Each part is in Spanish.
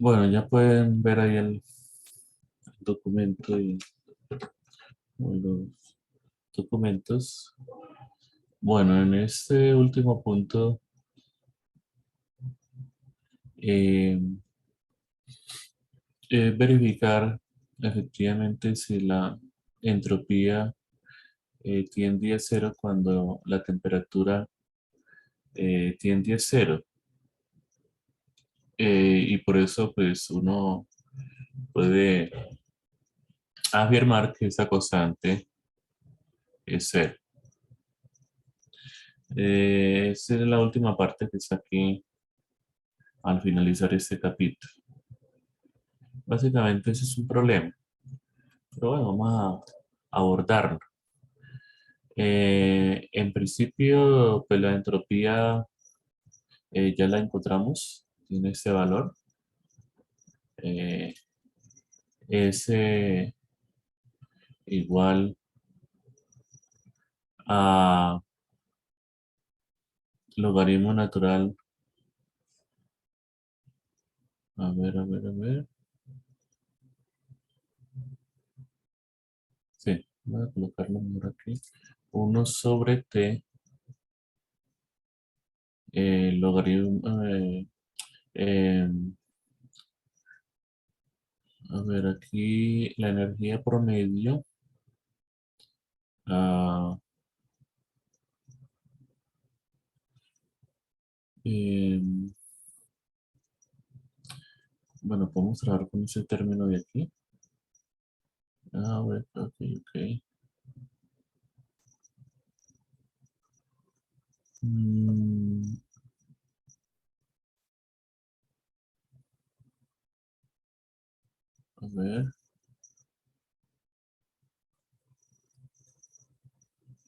Bueno, ya pueden ver ahí el documento y o los documentos. Bueno, en este último punto, eh, verificar efectivamente si la entropía tiende a cero cuando la temperatura tiende a cero. Y por eso, pues, uno puede afirmar que esa constante es cero. Esa es la última parte que está aquí al finalizar este capítulo. Básicamente ese es un problema, pero bueno, vamos a abordarlo. En principio, pues la entropía ya la encontramos, tiene este valor. Eh, es igual a logaritmo natural. A ver, a ver, a ver. Sí, voy a colocarlo mejor aquí. Uno sobre t, logaritmo, em, a ver, aquí la energía promedio. ah, em, bueno, podemos trabajar con ese término de aquí. A ver, ok, ok. Mm, a ver.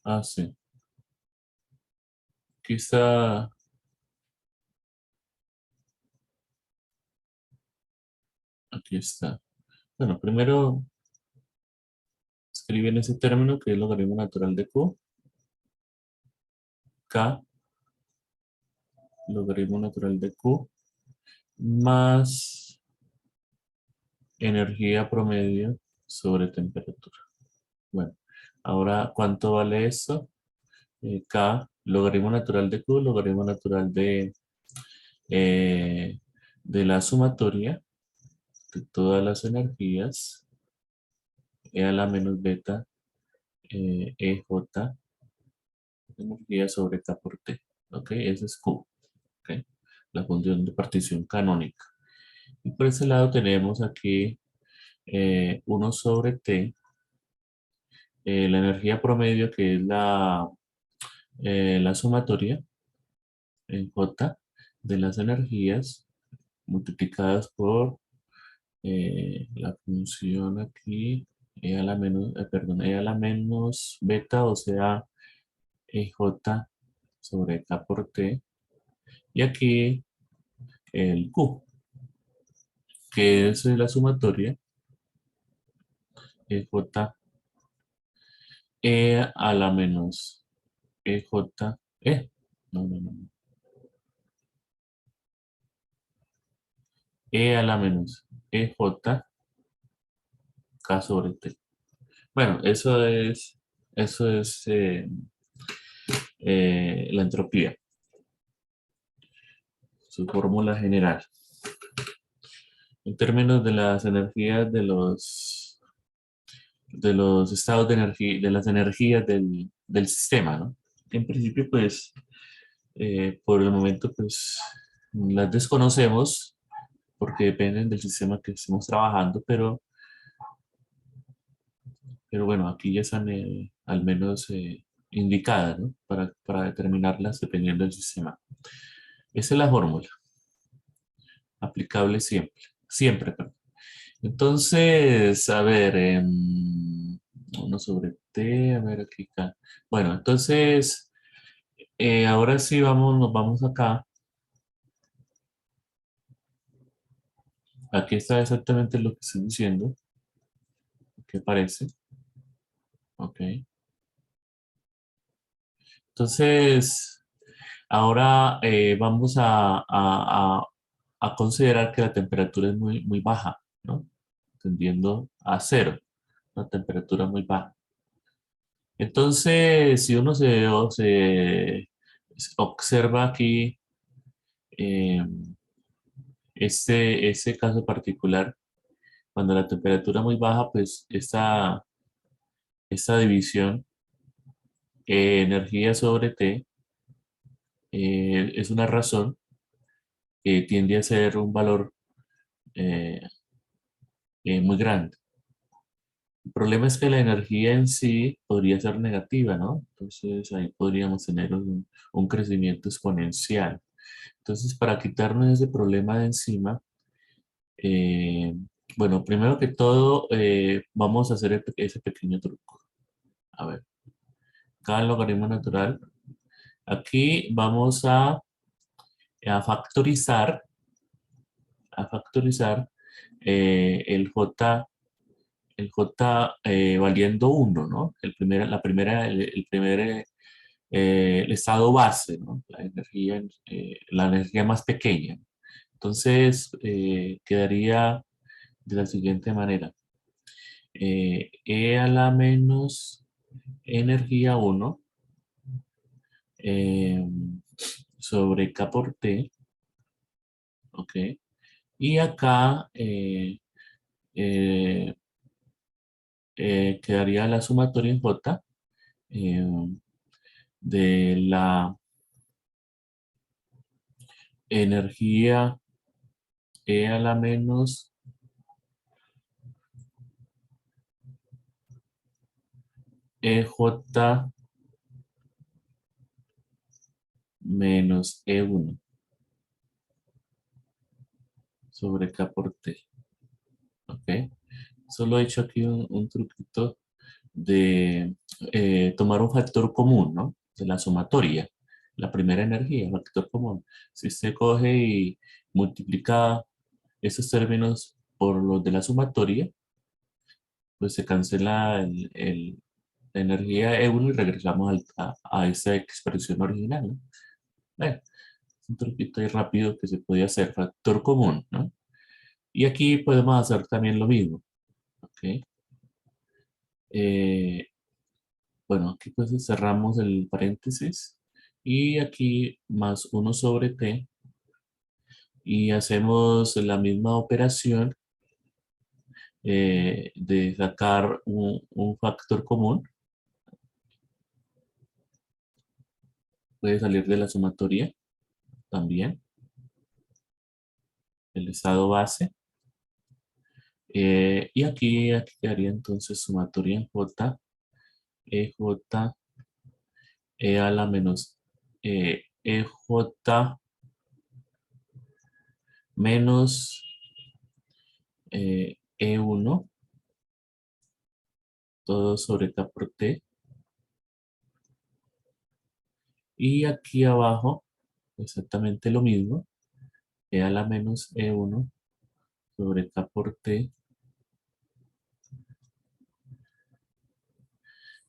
Ah, sí. Aquí está. Aquí está. Bueno, primero escriben ese término que es logaritmo natural de Q. K, logaritmo natural de Q, más energía promedio sobre temperatura. Bueno, ahora, ¿cuánto vale esto? K, logaritmo natural de Q, logaritmo natural eh, de la sumatoria de todas las energías, E a la menos beta, EJ, energía sobre K por T. ¿Ok? Ese es Q. ¿Ok? La función de partición canónica. Y por ese lado tenemos aquí 1 sobre T, la energía promedio que es la sumatoria en J de las energías multiplicadas por la función aquí, E a la menos beta, o sea, EJ sobre K por T. Y aquí el Q, que es la sumatoria, EJ, E a la menos EJ, no, no, no, no. E a la menos EJ, K sobre T. Bueno, eso es la entropía, su fórmula general. En términos de las energías de los estados de energía, de las energías del sistema, ¿no? En principio, pues, por el momento, pues, las desconocemos porque dependen del sistema que estemos trabajando, pero bueno, aquí ya están al menos indicadas, ¿no? Para determinarlas dependiendo del sistema. Esa es la fórmula, aplicable siempre, siempre, perdón. Entonces, a ver, 1 sobre t, a ver aquí, acá. Bueno, entonces, ahora sí nos vamos acá. Aquí está exactamente lo que estoy diciendo. ¿Qué parece? Ok. Entonces, ahora vamos a considerar que la temperatura es muy baja, ¿no? Tendiendo a cero, una temperatura muy baja. Entonces, si uno se observa aquí eh, este caso particular, cuando la temperatura es muy baja, pues esta división energía sobre T es una razón que tiende a ser un valor eh, muy grande. El problema es que la energía en sí podría ser negativa, ¿no? Entonces ahí podríamos tener un crecimiento exponencial. Entonces, para quitarnos ese problema de encima, eh, bueno, primero que todo, vamos a hacer ese pequeño truco. A ver, cada logaritmo natural. Aquí vamos a factorizar, a factorizar el J valiendo uno, ¿no? El primer el estado base, ¿no? La energía más pequeña. Entonces, quedaría de la siguiente manera. E a la menos energía uno eh, sobre K por T, ¿ok? Y acá eh, quedaría la sumatoria en J eh, de la energía E a la menos EJ menos E1 sobre K por T. ¿Ok? Solo he hecho aquí un truquito de tomar un factor común, ¿no? De la sumatoria, la primera energía, factor común. Si usted coge y multiplica esos términos por los de la sumatoria, pues se cancela la energía E1 y regresamos a esa expresión original, ¿no? Bueno, es un truquito ahí rápido que se podía hacer, factor común, ¿no? Y aquí podemos hacer también lo mismo, ¿ok? Eh, bueno, aquí pues cerramos el paréntesis y aquí más uno sobre t y hacemos la misma operación de sacar un factor común. Puede salir de la sumatoria también, el estado base. Y aquí quedaría entonces sumatoria en J, EJ, E a la menos EJ menos E1, todo sobre K por T. Y aquí abajo, exactamente lo mismo, E a la menos E1 sobre K por T.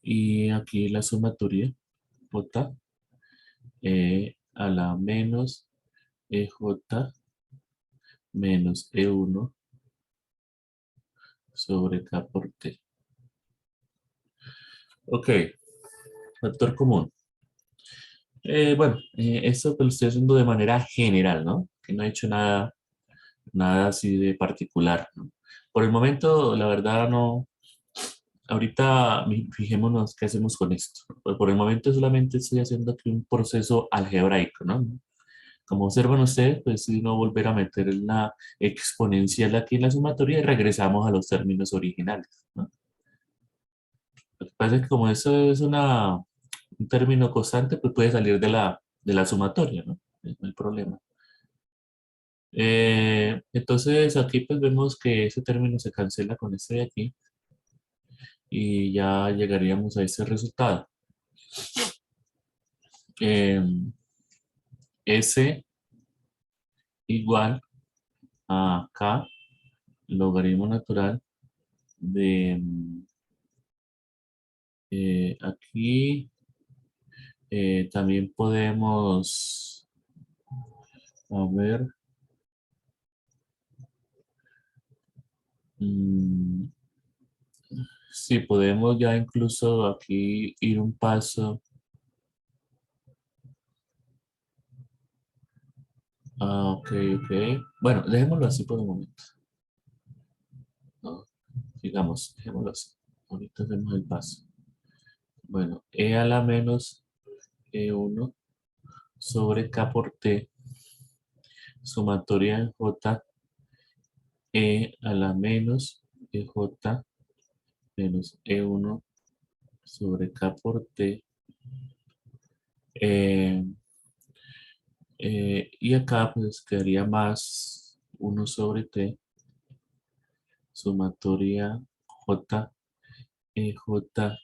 Y aquí la sumatoria, J, E a la menos EJ menos E1 sobre K por T. Ok, factor común. Bueno, esto pues lo estoy haciendo de manera general, ¿no? Que no he hecho nada así de particular, ¿no? Por el momento, la verdad, no. Ahorita fijémonos qué hacemos con esto. Por el momento solamente estoy haciendo aquí un proceso algebraico, ¿no? Como observan ustedes, pues si no volver a meter la exponencial aquí en la sumatoria y regresamos a los términos originales, ¿no? Lo que pasa es que como eso es un término constante, pues puede salir de la sumatoria, ¿no? No hay problema. Entonces aquí pues vemos que ese término se cancela con este de aquí y ya llegaríamos a ese resultado. S igual a K logaritmo natural de aquí también podemos, a ver, Mm, sí, podemos ya incluso aquí ir un paso. Ok, ok. Bueno, dejémoslo así por el momento, ¿no? Digamos, dejémoslo así. Ahorita hacemos el paso. Bueno, E a la menos E1 sobre K por T, sumatoria en J, E a la menos EJ menos E1 sobre K por T. eh, y acá pues quedaría más 1 sobre T, sumatoria J, EJ,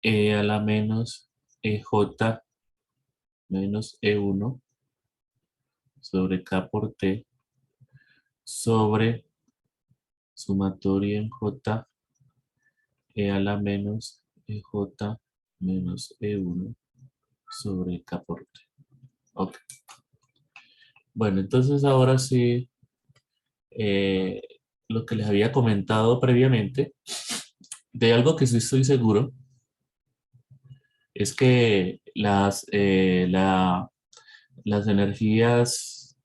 E a la menos EJ menos E1 sobre K por T sobre sumatoria en J, E a la menos EJ menos E1 sobre K por T. Ok. Bueno, entonces ahora sí, eh, lo que les había comentado previamente, de algo que sí estoy seguro, es que las energías,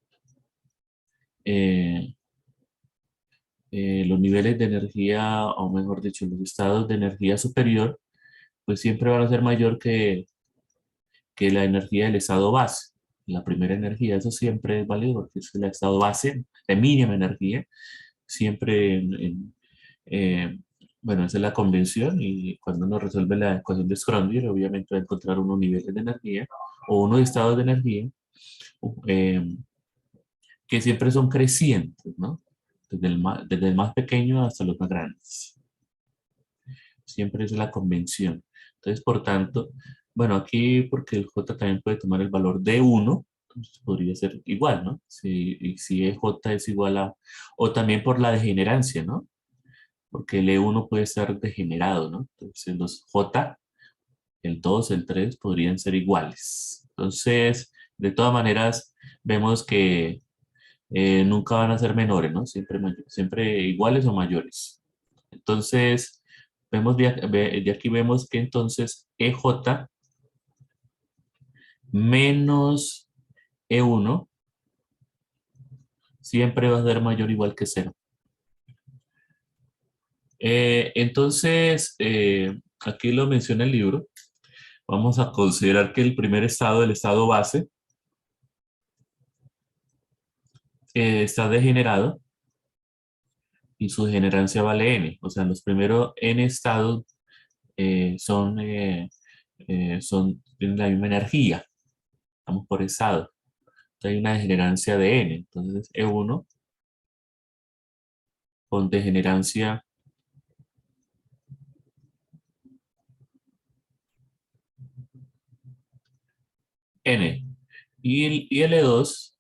eh, los niveles de energía, o mejor dicho, los estados de energía superior, pues siempre van a ser mayor que la energía del estado base. La primera energía, eso siempre es válido porque es el estado base de mínima energía, siempre eh, bueno, esa es la convención y cuando uno resuelve la ecuación de Schrödinger, obviamente va a encontrar unos niveles de energía o unos estados de energía eh, que siempre son crecientes, ¿no? Desde el más pequeño hasta los más grandes. Siempre es la convención. Entonces, por tanto, bueno, aquí porque el J también puede tomar el valor de 1, entonces podría ser igual, ¿no? Si E J es igual a, o también por la degenerancia, ¿no? Porque el E1 puede estar degenerado, ¿no? Entonces los J, el 2, el 3 podrían ser iguales. Entonces, de todas maneras, vemos que nunca van a ser menores, ¿no? Siempre iguales o mayores. Entonces, de aquí vemos que entonces EJ menos E1 siempre va a ser mayor o igual que cero. Entonces, aquí lo menciona el libro. Vamos a considerar que el primer estado, el estado base, está degenerado y su degenerancia vale n. O sea, los primeros n estados tienen la misma energía. Estamos por estado. Entonces hay una degenerancia de n. Entonces E1 con degenerancia n. Y el E2,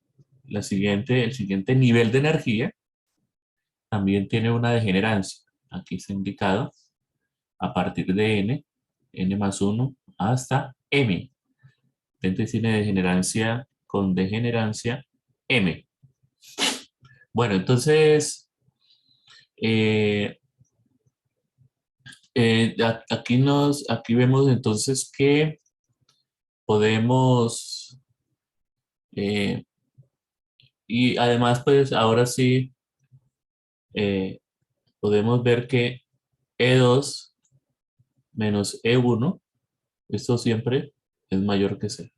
el siguiente nivel de energía, también tiene una degenerancia. Aquí está indicado a partir de n más 1 hasta m. Entonces tiene degenerancia con degenerancia m. Bueno, entonces eh, aquí vemos entonces que podemos eh, y además pues ahora sí eh, podemos ver que E2 menos E1, esto siempre es mayor que cero,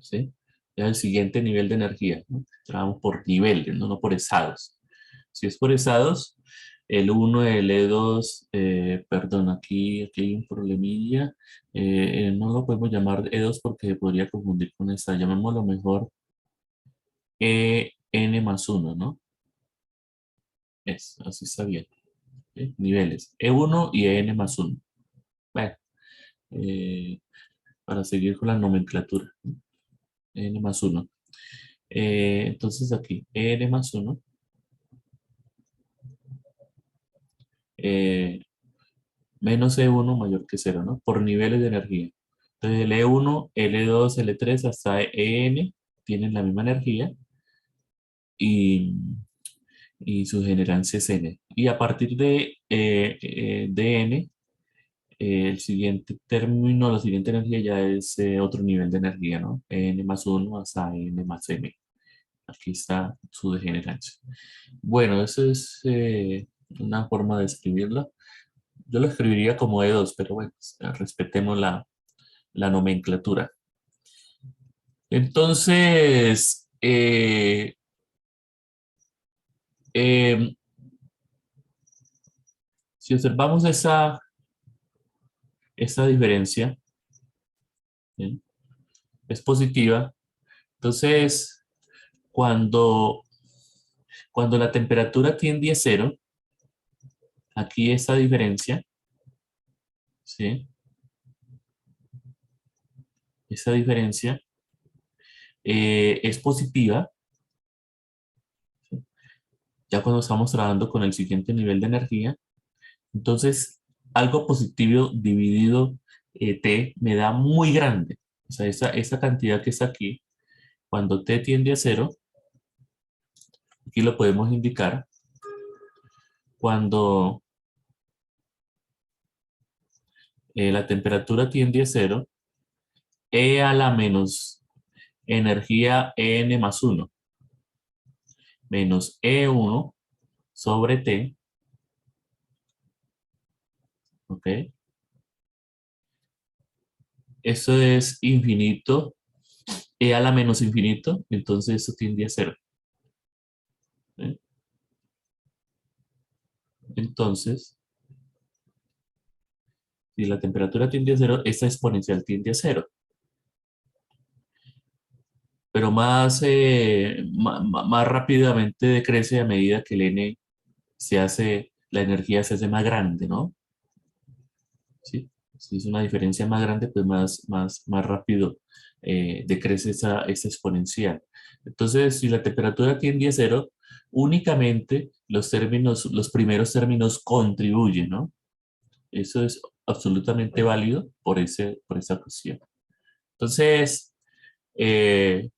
¿sí? Ya el siguiente nivel de energía, ¿no? Trabajamos por niveles, no por estados. Si es por estados, el 1, el E2, perdón, aquí hay un problemilla. No lo podemos llamar E2 porque se podría confundir con esta. Llamémoslo mejor EN más 1, ¿no? Así está bien. ¿Sí? Niveles. E1 y EN más 1. Bueno, eh, para seguir con la nomenclatura, ¿no? N más 1. Entonces aquí, N más 1 menos E1 mayor que cero, ¿no? Por niveles de energía. Entonces el E1, L2, L3 hasta EN tienen la misma energía y, y su generancia es n. Y a partir de n, el siguiente término, la siguiente energía ya es otro nivel de energía, ¿no? N más 1 hasta n más m. Aquí está su degenerancia. Bueno, eso es una forma de escribirlo. Yo lo escribiría como E2, pero bueno, respetemos la nomenclatura. Entonces, em, si observamos esa diferencia, ¿sí? Es positiva. Entonces, cuando, cuando la temperatura tiende a cero, aquí esta diferencia, ¿sí? Esa diferencia es positiva. Ya cuando estamos trabajando con el siguiente nivel de energía, entonces algo positivo dividido T me da muy grande. O sea, esa cantidad que está aquí, cuando T tiende a cero, aquí lo podemos indicar, cuando la temperatura tiende a cero, E a la menos energía En más uno menos E1 sobre T, ¿ok? Eso es infinito, E a la menos infinito, entonces eso tiende a cero. ¿Eh? Entonces, si la temperatura tiende a cero, esta exponencial tiende a cero. Pero más rápidamente decrece a medida que el n la energía se hace más grande, ¿no? ¿Sí? Si es una diferencia más grande, pues más rápido decrece esa exponencial. Entonces, si la temperatura tiende a cero, únicamente los primeros términos contribuyen, ¿no? Eso es absolutamente válido por esa cuestión. Entonces, eh,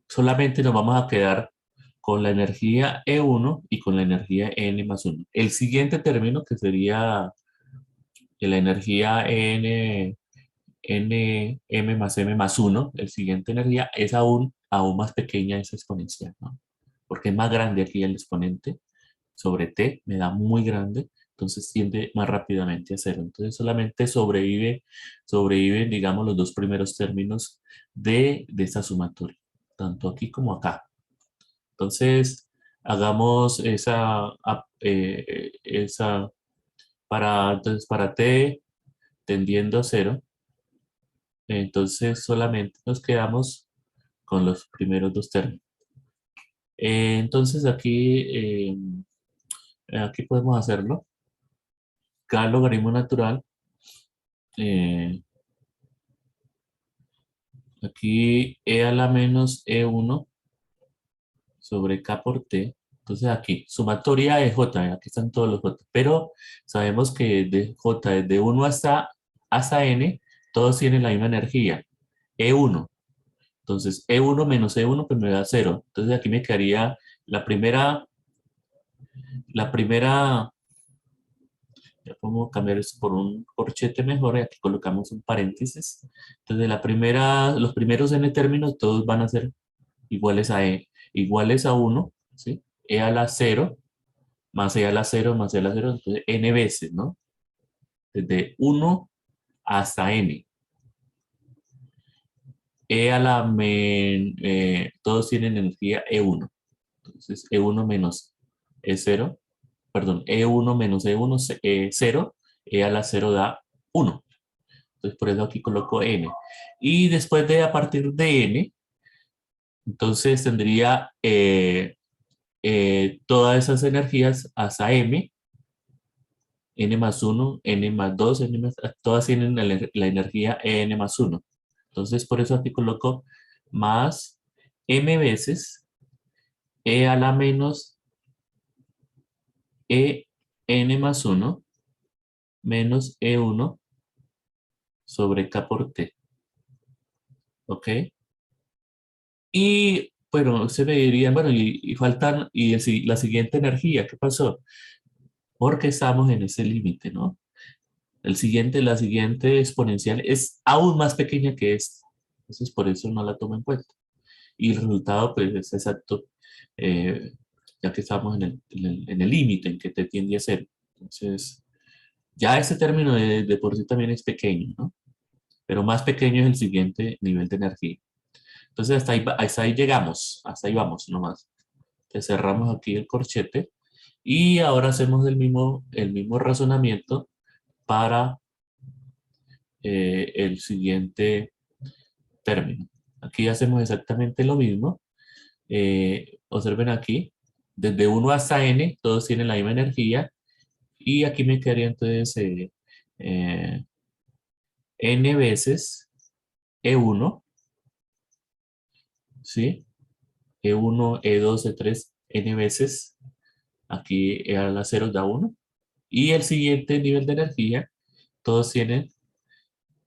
solamente nos vamos a quedar con la energía E1 y con la energía N más 1. El siguiente término, que sería la energía M más M más 1, el siguiente energía es aún más pequeña esa exponencial, ¿no? Porque es más grande aquí el exponente sobre T, me da muy grande, entonces tiende más rápidamente a cero. Entonces solamente sobreviven, digamos, los dos primeros términos de esta sumatoria, tanto aquí como acá. Entonces, hagamos entonces para T tendiendo a cero, entonces solamente nos quedamos con los primeros dos términos. Entonces aquí podemos hacerlo. Cada logaritmo natural, eh, aquí E a la menos E1 sobre K por T. Entonces aquí, sumatoria de J, aquí están todos los J, pero sabemos que de J, desde 1 hasta N, todos tienen la misma energía, E1. Entonces, E1 menos E1 pues me da 0. Entonces aquí me quedaría la primera, ya podemos cambiar esto por un corchete mejor, y aquí colocamos un paréntesis. Entonces los primeros N términos todos van a ser iguales a E, iguales a 1, ¿sí? E a la 0, más E a la 0, más E a la 0, entonces N veces, ¿no? Desde 1 hasta N. Todos tienen energía E1. Entonces E1 menos E0, perdón, E1 menos E1, 0, E a la 0 da 1. Entonces por eso aquí coloco N. Y después a partir de N, entonces tendría todas esas energías hasta M, N más 1, N más 2, todas tienen la energía N más 1. Entonces, por eso aquí coloco más M veces E a la menos E N más 1 menos E1 sobre K por T. ¿Ok? Y Bueno, se me diría, bueno, y faltan, la siguiente energía, ¿qué pasó? Porque estamos en ese límite, ¿no? La siguiente exponencial es aún más pequeña que esta. Entonces, por eso no la tomo en cuenta. Y el resultado, pues, es exacto, eh, ya que estamos en el límite en que te tiende a ser. Entonces, ya ese término de por sí también es pequeño, ¿no? Pero más pequeño es el siguiente nivel de energía. Entonces, hasta ahí llegamos, hasta ahí vamos nomás. Que cerramos aquí el corchete y ahora hacemos el mismo razonamiento para el siguiente término. Aquí hacemos exactamente lo mismo. Observen aquí, desde 1 hasta n, todos tienen la misma energía y aquí me quedaría entonces eh, n veces E1, ¿sí? E1, E2, E3, n veces, aquí a la 0 da 1. Y el siguiente nivel de energía, todos tienen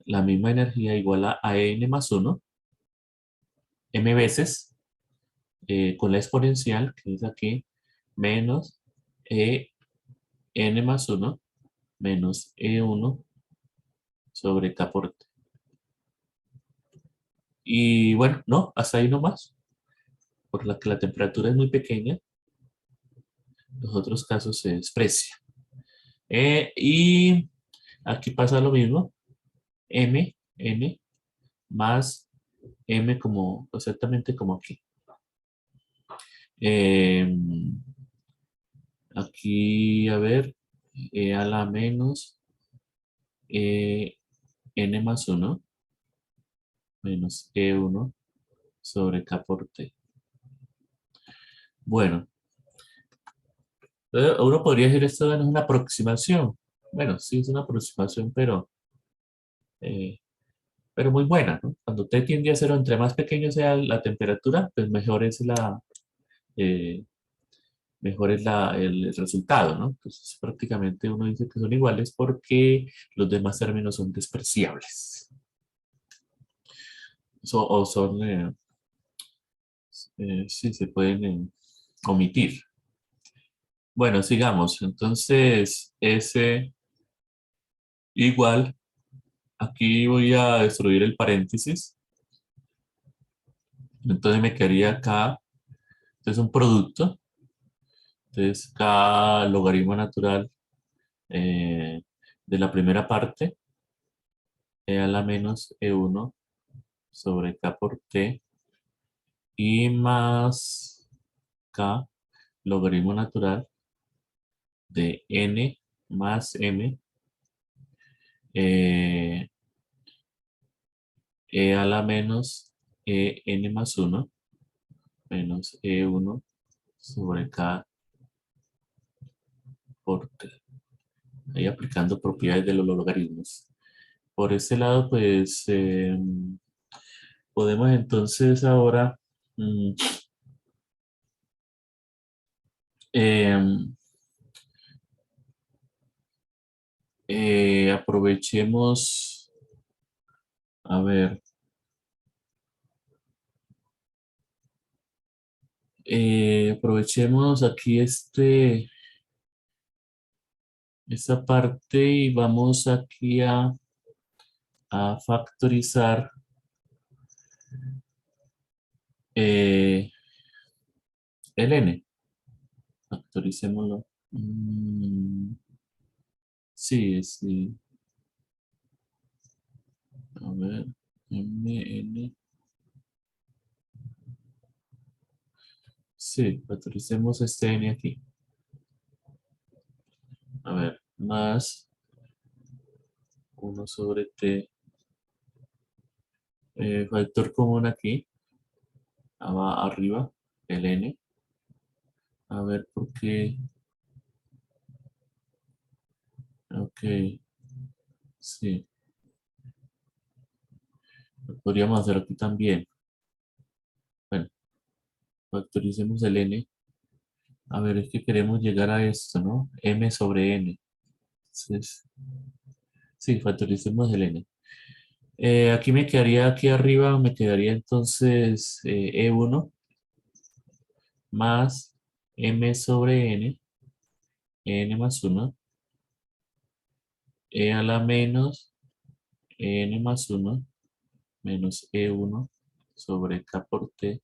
la misma energía igual a n más 1, m veces, con la exponencial, que es aquí, menos e n más 1 menos E1 sobre K por T. Y bueno, no, hasta ahí nomás. Por la que la temperatura es muy pequeña, los otros casos se desprecia. Y aquí pasa lo mismo. N más M como, exactamente como aquí. Eh, Aquí, a ver, E a la menos N más 1 menos E1 sobre K por T. Bueno, uno podría decir esto no es una aproximación. Bueno, sí es una aproximación, eh, pero muy buena, ¿no? Cuando T tiende a cero, entre más pequeño sea la temperatura, pues eh, mejor es el resultado, ¿no? Entonces prácticamente uno dice que son iguales porque los demás términos son despreciables. O son, sí, se pueden omitir. Bueno, sigamos. Entonces, S igual, aquí voy a destruir el paréntesis. Entonces me quedaría acá, entonces un producto. Entonces, K logaritmo natural eh, de la primera parte, E a la menos E1 sobre K por T y más K logaritmo natural de N más M eh, E a la menos N más 1 menos E1 sobre K por T. Ahí aplicando propiedades de los logaritmos. Por este lado, pues podemos entonces ahora mm, em, aprovechemos, a ver, aprovechemos aquí esta parte y vamos aquí a factorizar eh, el n. Factoricémoslo. Sí, sí. A ver, n. Sí, factoricemos este n aquí. A ver, más 1 sobre t. Factor común aquí, arriba, el n. A ver, ¿por qué? Ok, sí. Lo podríamos hacer aquí también. Bueno, factoricemos el n. A ver, es que queremos llegar a esto, ¿no? M sobre n. Entonces, sí, factoricemos el n. Aquí me quedaría, aquí arriba me quedaría entonces E1 más m sobre n más 1, e a la menos n más 1 menos e1 sobre k por t.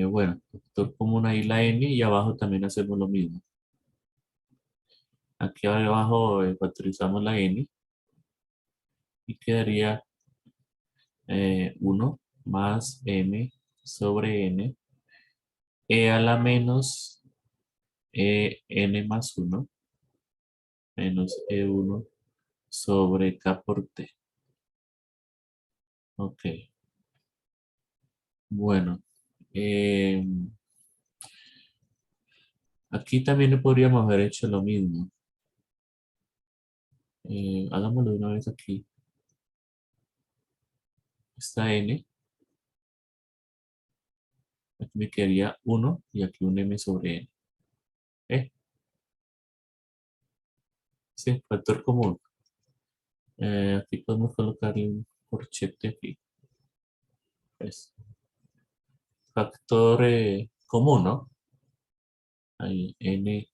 Bueno, factor común ahí la n y abajo también hacemos lo mismo. Aquí abajo factorizamos la n y quedaría 1 más m sobre n, e a la menos n más 1 menos e1 sobre k por t. Ok, bueno. eh, Aquí también podríamos haber hecho lo mismo. Hagámoslo de una vez aquí. Esta n, aquí me quedaría 1 y aquí un m sobre n. Sí, factor común. Aquí podemos colocarle un corchete aquí. Es factor común, ¿no? Ahí, n.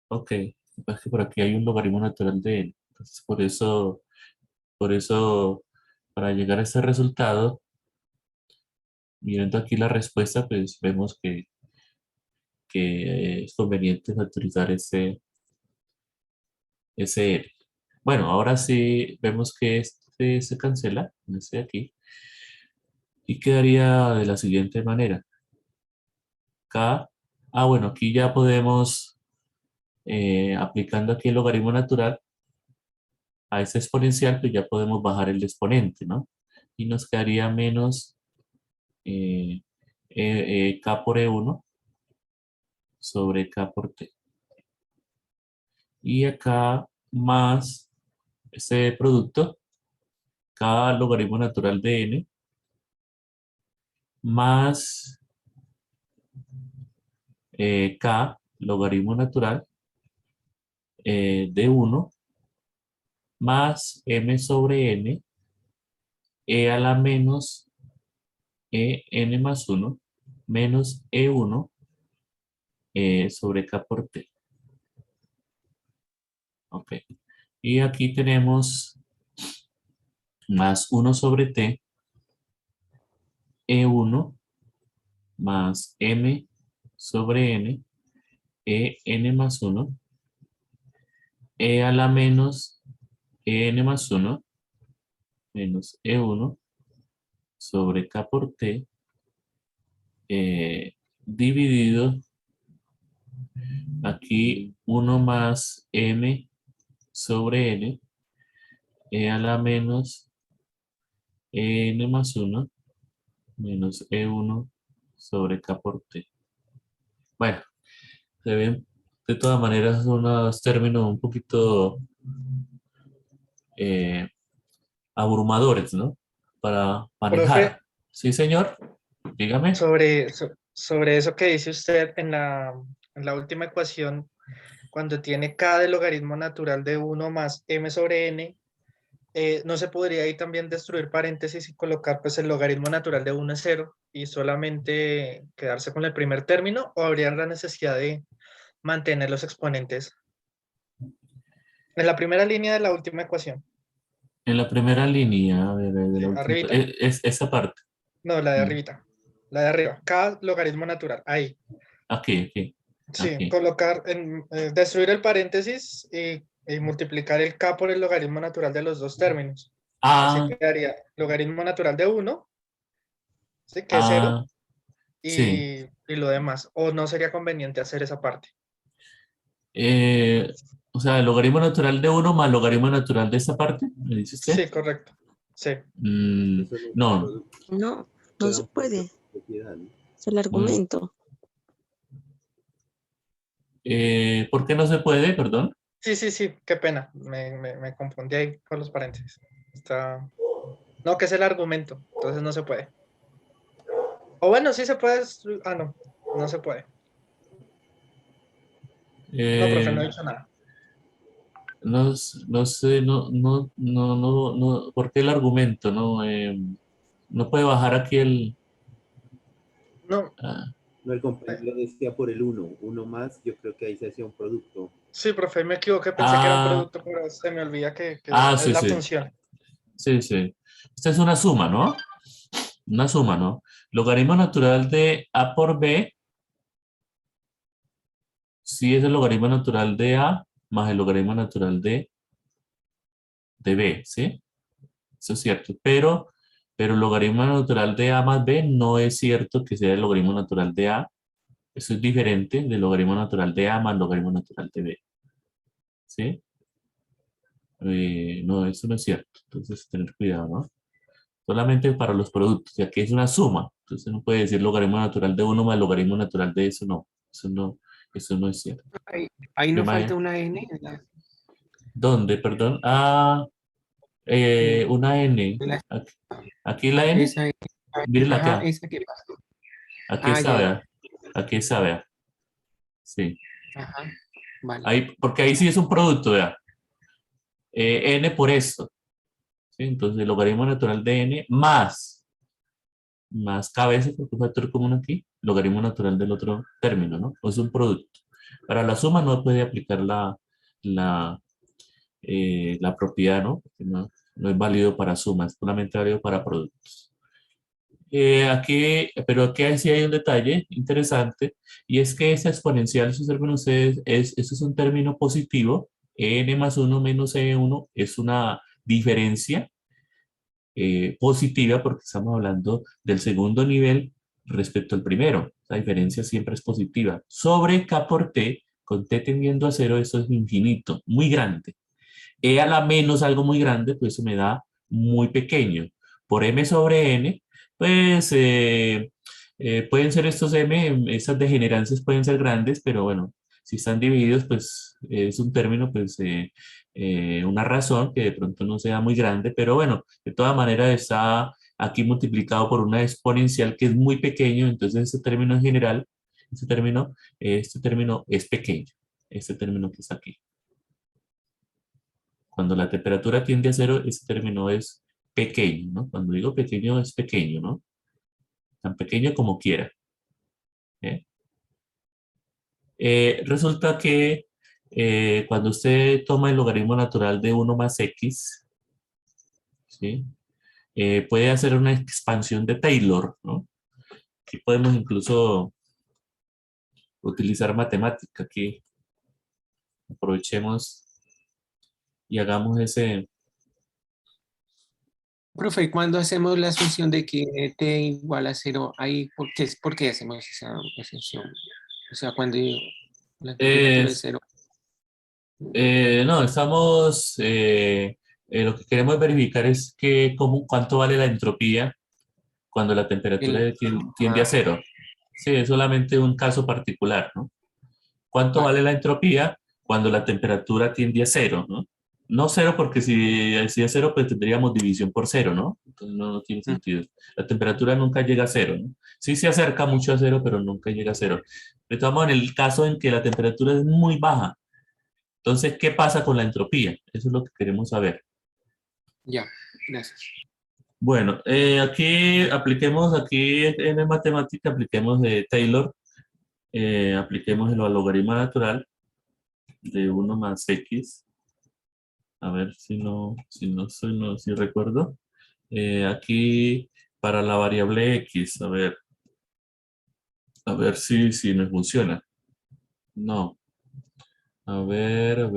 Ok, es que por aquí hay un logaritmo natural de n. Entonces, por eso, para llegar a ese resultado, viendo aquí la respuesta, pues vemos que es conveniente factorizar ese n. Bueno, ahora sí vemos que este se cancela, este de aquí, y quedaría de la siguiente manera. K, bueno, aquí ya podemos, aplicando aquí el logaritmo natural a ese exponencial, pues ya podemos bajar el exponente, ¿no? Y nos quedaría menos eh, K por E1 sobre K por T. Y acá más ese producto, K logaritmo natural de N, más K logaritmo natural de 1 más M sobre N, E a la menos n más 1 menos e1 sobre k por t. Ok. Y aquí tenemos más 1 sobre t, e1 más m sobre n, n más 1, e a la menos n más 1 menos e1 sobre k por t, dividido aquí 1 más m sobre n, e a la menos n más 1 menos e1 sobre k por t. Bueno, se ven de todas maneras unos términos un poquito eh, abrumadores, ¿no? Para Profe, manejar. Sí, señor, dígame. sobre eso que dice usted en la última ecuación, cuando tiene k del logaritmo natural de 1 más m sobre n, ¿no se podría ahí también destruir paréntesis y colocar pues el logaritmo natural de 1 es 0 y solamente quedarse con el primer término? ¿O habría la necesidad de mantener los exponentes? En la primera línea de la última ecuación, En la primera línea de la sí, última, arribita. es esa parte. No, la de Mm, arribita. La de arriba. K logaritmo natural. Ahí. aquí, aquí, Sí, aquí. colocar, destruir el paréntesis y multiplicar el k por el logaritmo natural de los dos términos. Así Ah, quedaría logaritmo natural de 1, ¿sí? Que es 0, ah, sí. y lo demás. O no sería conveniente hacer esa parte. Eh, o sea, el logaritmo natural de uno más logaritmo natural de esta parte, ¿me dice usted? Sí, correcto. Sí. No. No, no se puede. Es el Mm, argumento. ¿Por qué no se puede? Perdón. Sí, sí, sí, qué pena. Me confundí ahí con los paréntesis. Está... No, que es el argumento. Entonces no se puede. O bueno, sí se puede. Ah, no, no se puede. No, profe, no Eh, he dicho nada. no, no sé, ¿por qué el argumento? No, no puede bajar aquí el... No, Ah, No, el compañero decía por el 1. 1 más, yo creo que ahí se hacía un producto. sí, profe, me equivoqué, pensé que era un ah, producto, pero se me olvida que es sí, la sí, función. sí, sí. Esta es una suma, ¿no? Una suma, ¿no? Logaritmo natural de A por B, sí es el logaritmo natural de A más el logaritmo natural de B, ¿sí? Eso es cierto, pero el logaritmo natural de A más B no es cierto que sea el logaritmo natural de A. Eso es diferente del logaritmo natural de A más logaritmo natural de B, ¿sí? No, eso no es cierto. Entonces, tener cuidado, ¿no? Solamente para los productos, ya que es una suma. Entonces, no puede decir logaritmo natural de uno más logaritmo natural de eso, no. Eso no es cierto. Ahí Me no falta imagino- una N. ¿Dónde, perdón? Una N. La- Aquí la N. esa, Mírenla ajá, acá. esa que pasa. Aquí Ah, está, ya, vea. ya. Aquí está, vea. Sí. Ajá, vale. Ahí, porque ahí sí es un producto, vea. N por esto. ¿Sí? Entonces, el logaritmo natural de N más cabeza, porque es un factor común aquí, logaritmo natural del otro término, ¿no? O es un producto. Para la suma no puede aplicar la, la propiedad, ¿no? Porque no es válido para suma, es solamente válido para productos. Pero aquí sí hay un detalle interesante, y es que esa exponencial, si observan ustedes, eso es un término positivo, n más 1 menos e1 es una diferencia positiva porque estamos hablando del segundo nivel respecto al primero. La diferencia siempre es positiva. Sobre K por T, con T tendiendo a cero, eso es infinito, muy grande. E a la menos algo muy grande, pues eso me da muy pequeño. Por M sobre N, pues pueden ser estos M, esas degenerancias pueden ser grandes, pero bueno, si están divididos, pues es un término, pues una razón que de pronto no sea muy grande, pero bueno, de todas maneras está aquí multiplicado por una exponencial que es muy pequeño, entonces este término en general, este término es pequeño, este término que está aquí. Cuando la temperatura tiende a cero, ese término es pequeño, ¿no? Cuando digo pequeño, es pequeño, ¿no? Tan pequeño como quiera. ¿Eh? Resulta que cuando usted toma el logaritmo natural de 1 más x, ¿sí? Puede hacer una expansión de Taylor, ¿no? Aquí podemos incluso utilizar matemática. Aquí aprovechemos y hagamos ese... Profe, cuando hacemos la asunción de que t igual a 0, ahí, por qué hacemos esa asunción? O sea, cuando la temperatura es es 0. No, lo que queremos verificar es cuánto vale la entropía cuando la temperatura tiende a cero. Sí, es solamente un caso particular, ¿no? ¿Cuánto Vale. vale la entropía cuando la temperatura tiende a cero, ¿no? No cero porque si es cero, pues tendríamos división por cero, ¿no? Entonces no tiene sentido. La temperatura nunca llega a cero, ¿no? Sí se acerca mucho a cero, pero nunca llega a cero. Estamos en el caso en que la temperatura es muy baja. Entonces, ¿qué pasa con la entropía? Eso es lo que queremos saber. Ya, gracias. Bueno, aquí en matemática, apliquemos de Taylor, apliquemos el logaritmo natural de 1 más x. A ver si recuerdo. Aquí, para la variable x, a ver si me funciona. No. A ver.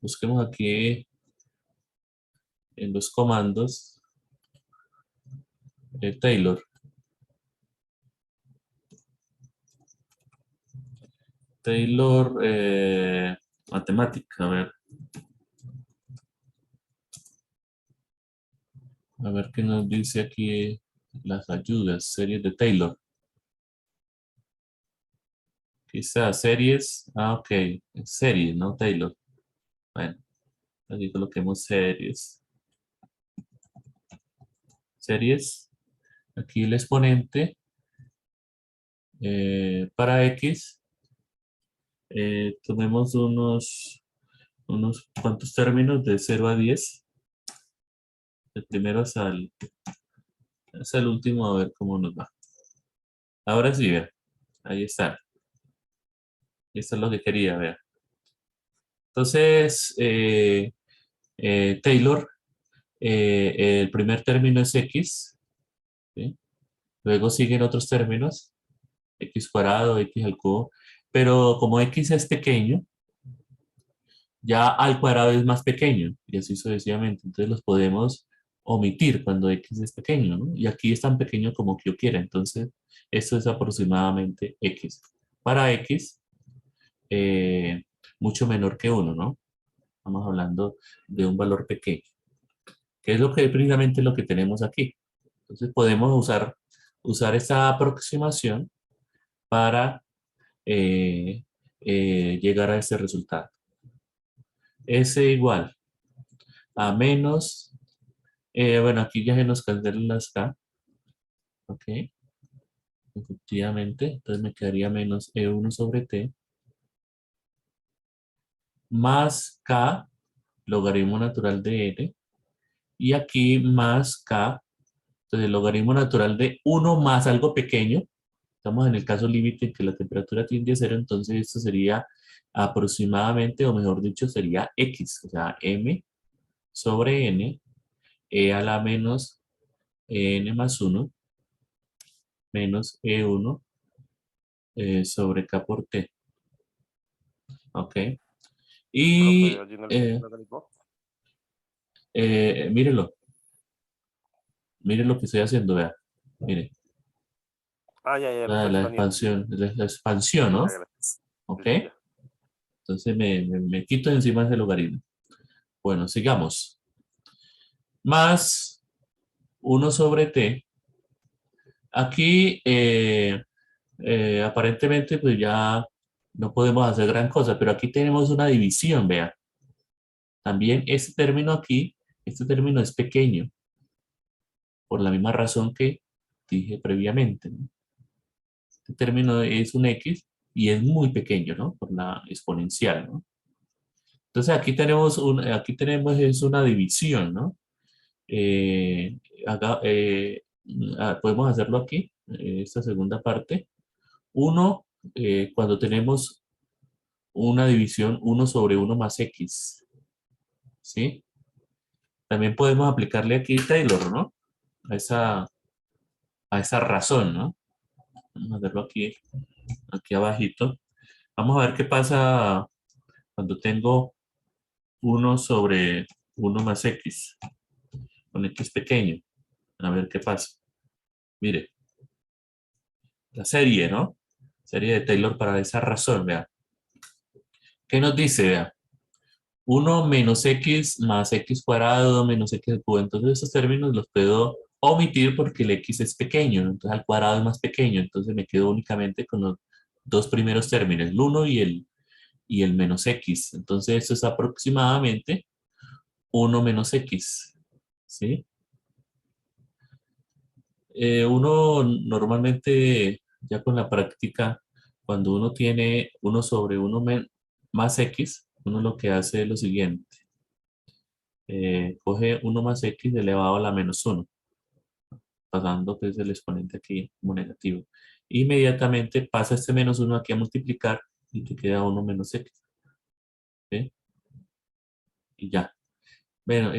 Busquemos aquí en los comandos Taylor. Taylor, matemática, a ver qué nos dice aquí las ayudas, series de Taylor. Quizás series, ok, series, no Taylor. Bueno, aquí coloquemos series. Series, aquí el exponente para X, tomemos unos cuantos términos de 0 a 10. El primero hasta el último, a ver cómo nos va. Ahora sí, vea. Ahí está. Esto es lo que quería, vea. Entonces, Taylor, el primer término es X, ¿sí? Luego siguen otros términos, X cuadrado, X al cubo, pero como X es pequeño, ya al cuadrado es más pequeño, y así sucesivamente. Entonces los podemos omitir cuando X es pequeño, ¿no? Y aquí es tan pequeño como que yo quiera. Entonces, esto es aproximadamente X. Para X, eh, mucho menor que 1, ¿no? Estamos hablando de un valor pequeño, que es lo que precisamente lo que tenemos aquí. Entonces podemos usar esta aproximación para llegar a ese resultado. S igual a menos, bueno, aquí ya se nos cancelan las K, ok, efectivamente, entonces me quedaría menos E1 sobre T, más K, logaritmo natural de N, y aquí más K, entonces el logaritmo natural de 1 más algo pequeño, estamos en el caso límite en que la temperatura tiende a cero, entonces esto sería aproximadamente, o mejor dicho, sería X, o sea, M sobre N, E a la menos N más 1, menos E1 sobre K por T. Ok. Profe, Y allí no le sale el logaritmo. mírelo, mire lo que estoy haciendo, vea. Mire, Ah, ya, lo la, estoy la expandiendo. expansión, la expansión, ¿no? Ya, gracias. Ok. Sí, ya. Entonces me quito de encima ese logaritmo. Bueno, sigamos. Más 1 sobre T. Aquí, aparentemente, pues ya no podemos hacer gran cosa, pero aquí tenemos una división, vea. También este término aquí, este término es pequeño, por la misma razón que dije previamente, ¿no? Este término es un X y es muy pequeño, ¿no? Por la exponencial, ¿no? Entonces aquí tenemos es una división, ¿no? Eh, podemos hacerlo aquí, esta segunda parte. Uno, cuando tenemos una división 1 sobre 1 más X, ¿sí? También podemos aplicarle aquí Taylor, ¿no? A esa razón, ¿no? Vamos a verlo aquí abajito. Vamos a ver qué pasa cuando tengo 1 sobre 1 más X, con X pequeño. A ver qué pasa. Mire, la serie, ¿no? Serie de Taylor para esa razón, vea. ¿Qué nos dice, vea? 1 menos X más X cuadrado menos X al cubo. Entonces esos términos los puedo omitir porque el X es pequeño, ¿no? Entonces al cuadrado es más pequeño. Entonces me quedo únicamente con los dos primeros términos, el 1 y el menos X. Entonces esto es aproximadamente 1 menos X, ¿sí? Uno normalmente, ya con la práctica, cuando uno tiene 1 sobre 1 más X, uno lo que hace es lo siguiente. Coge 1 más X elevado a la menos 1, pasando pues el exponente aquí como negativo. Inmediatamente pasa este menos 1 aquí a multiplicar y te queda 1 menos X. ¿Sí? Y ya. Bueno,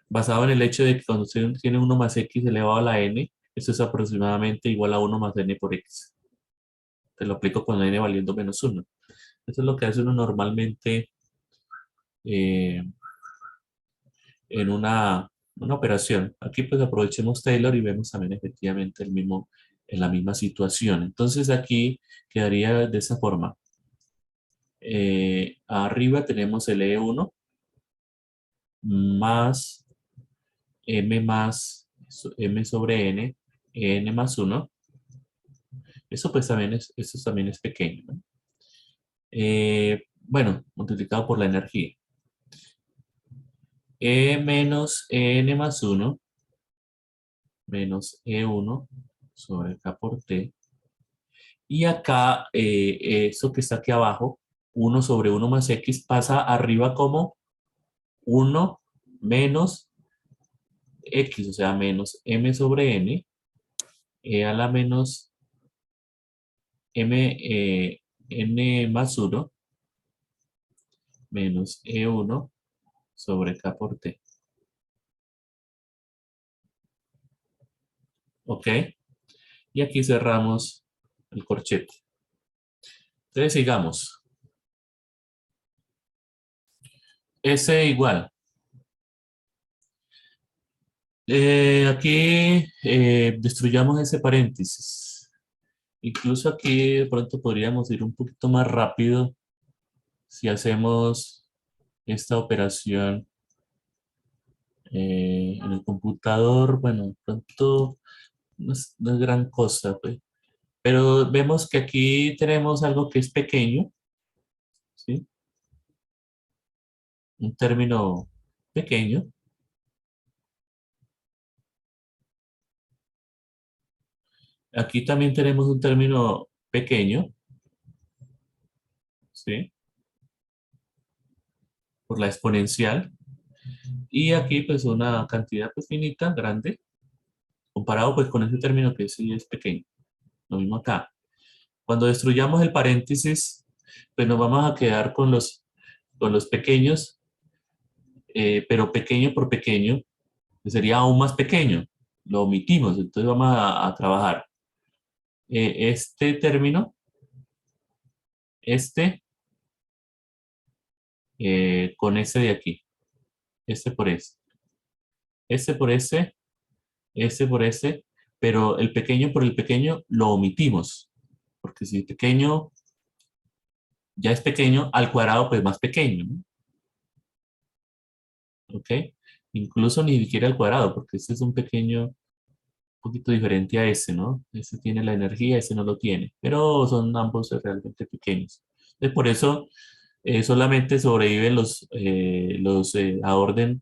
basado en el hecho de que cuando usted tiene 1 más X elevado a la N, eso es aproximadamente igual a 1 más N por X. Te lo aplico con la N valiendo menos 1. Eso es lo que hace uno normalmente eh, en una operación. Aquí pues aprovechemos Taylor y vemos también efectivamente en la misma situación. Entonces aquí quedaría de esa forma. Arriba tenemos el E1 más M sobre N más 1. Eso pues también es pequeño, ¿no? Bueno, multiplicado por la energía. E menos N más 1 menos E1 sobre K por T. Y acá, eso que está aquí abajo, 1 sobre 1 más X, pasa arriba como 1 menos X, o sea, menos M sobre N, E a la menos n más 1 menos E1 sobre K por T. ¿Ok? Y aquí cerramos el corchete. Entonces sigamos. S igual. Aquí destruyamos ese paréntesis. Incluso aquí de pronto podríamos ir un poquito más rápido si hacemos esta operación en el computador. Bueno, de pronto no es gran cosa, pues. Pero vemos que aquí tenemos algo que es pequeño, ¿sí? Un término pequeño. Aquí también tenemos un término pequeño, ¿sí? Por la exponencial. Y aquí pues una cantidad pues finita, grande, comparado pues con ese término que sí es pequeño. Lo mismo acá. Cuando destruyamos el paréntesis, pues nos vamos a quedar con los pequeños, pero pequeño por pequeño, que sería aún más pequeño. Lo omitimos, entonces vamos a trabajar. Este término, este, con ese de aquí. Este por ese. Este por ese, este por ese, pero el pequeño por el pequeño lo omitimos. Porque si pequeño ya es pequeño, al cuadrado pues más pequeño, ¿no? ¿Ok? Incluso ni siquiera al cuadrado, porque este es un pequeño, un poquito diferente a ese, ¿no? Ese tiene la energía, ese no lo tiene, pero son ambos realmente pequeños. Entonces, por eso solamente sobreviven los a orden,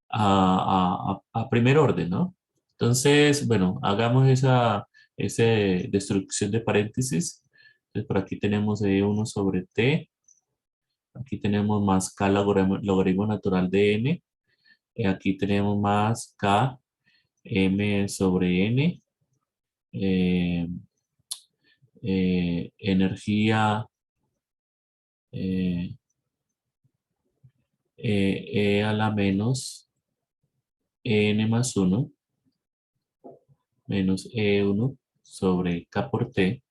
a primer orden, ¿no? Entonces, bueno, hagamos esa destrucción de paréntesis. Entonces, por aquí tenemos E1 sobre T. Aquí tenemos más K logaritmo natural de N. Aquí tenemos más K M sobre N. eh, energía eh, E a la menos N más 1 menos E1 sobre K por T.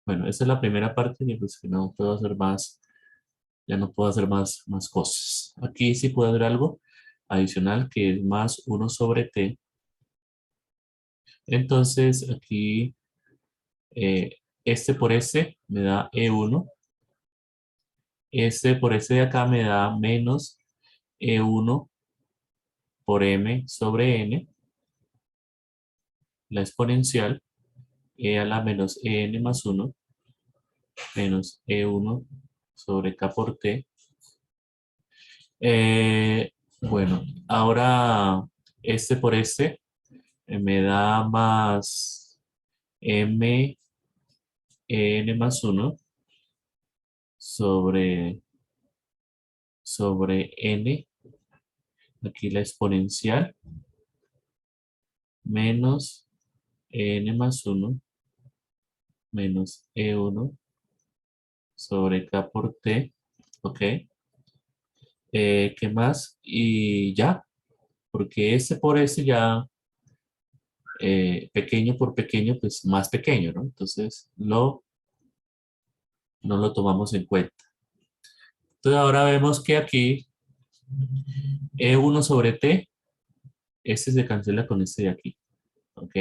Bueno, esa es la primera parte y pues que no puedo hacer más, ya no puedo hacer más cosas. Aquí sí puedo hacer algo adicional que es más 1 sobre T. Entonces aquí este por este me da E1. Este por este de acá me da menos E1 por M sobre N. La exponencial E a la menos EN más 1 menos E1 sobre K por T. Bueno, ahora este por este me da más M EN más 1 sobre N. Aquí la exponencial menos EN más 1 menos E1 sobre K por T. ¿Ok? ¿Qué más? Y ya, porque ese por ese ya, pequeño por pequeño, pues más pequeño, ¿no? Entonces, no lo tomamos en cuenta. Entonces, ahora vemos que aquí, E1 sobre T, este se cancela con este de aquí, ¿ok?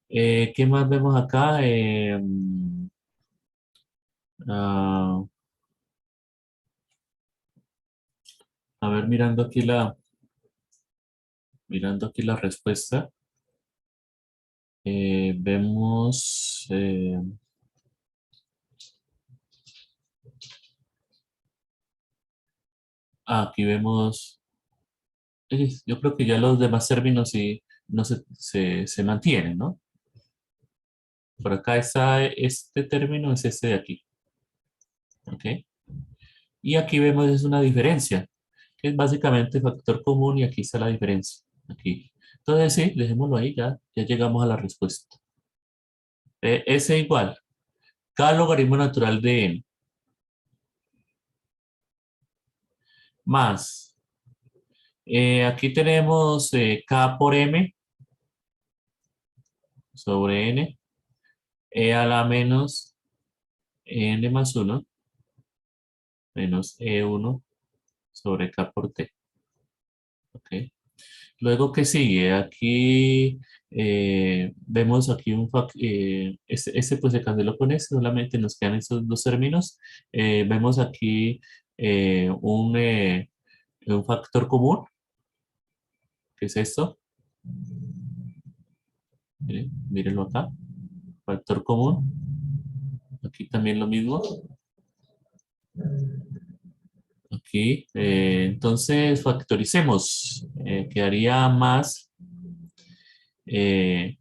¿Qué más vemos acá? Ah, a ver, mirando aquí la respuesta, vemos... aquí vemos, yo creo que ya los demás términos sí no se mantienen, ¿no? Por acá está este término, es este de aquí, ¿ok? Y aquí vemos es una diferencia, que es básicamente factor común y aquí está la diferencia, aquí. Entonces sí, dejémoslo ahí, ya llegamos a la respuesta. S igual, cada logaritmo natural de n, más, aquí tenemos k por m sobre n, e a la menos n más 1, menos e1 sobre k por t. ¿Ok? Luego, ¿qué sigue? Aquí vemos aquí este pues se canceló con este, solamente nos quedan estos dos términos. Vemos aquí un factor común, que es esto. Mírenlo acá, factor común. Aquí también lo mismo. Aquí, entonces factoricemos. Quedaría más m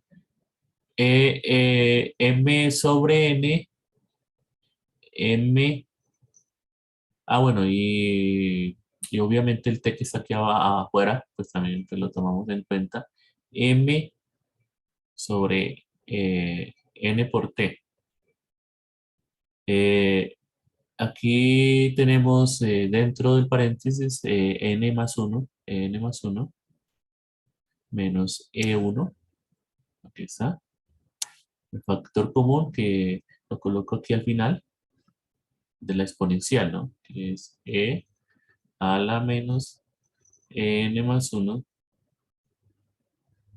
sobre n, m, bueno, y obviamente el t que está aquí afuera, pues también pues, lo tomamos en cuenta. M sobre n por t. Aquí tenemos dentro del paréntesis n más 1, menos e1, aquí está. El factor común que lo coloco aquí al final de la exponencial, ¿no? Que es e a la menos n más 1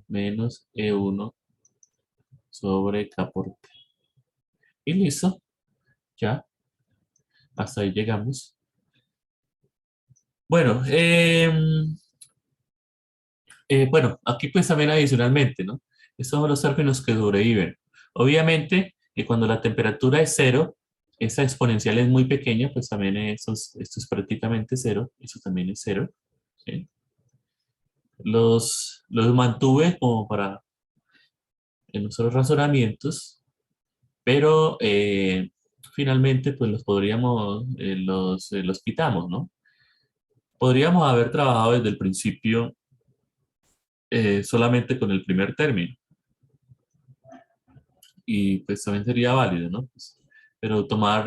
menos e1 sobre k por t. Y listo, ya, hasta ahí llegamos. Bueno, bueno, aquí pues también adicionalmente, ¿no? Estos son los términos que sobreviven. Obviamente, que cuando la temperatura es 0, esa exponencial es muy pequeña, pues también esto es prácticamente 0, eso también es 0. ¿Sí? Los mantuve como para en nuestros razonamientos, pero finalmente pues los podríamos, los quitamos, ¿no? Podríamos haber trabajado desde el principio solamente con el primer término. Y pues también sería válido, ¿no? Pues, pero tomar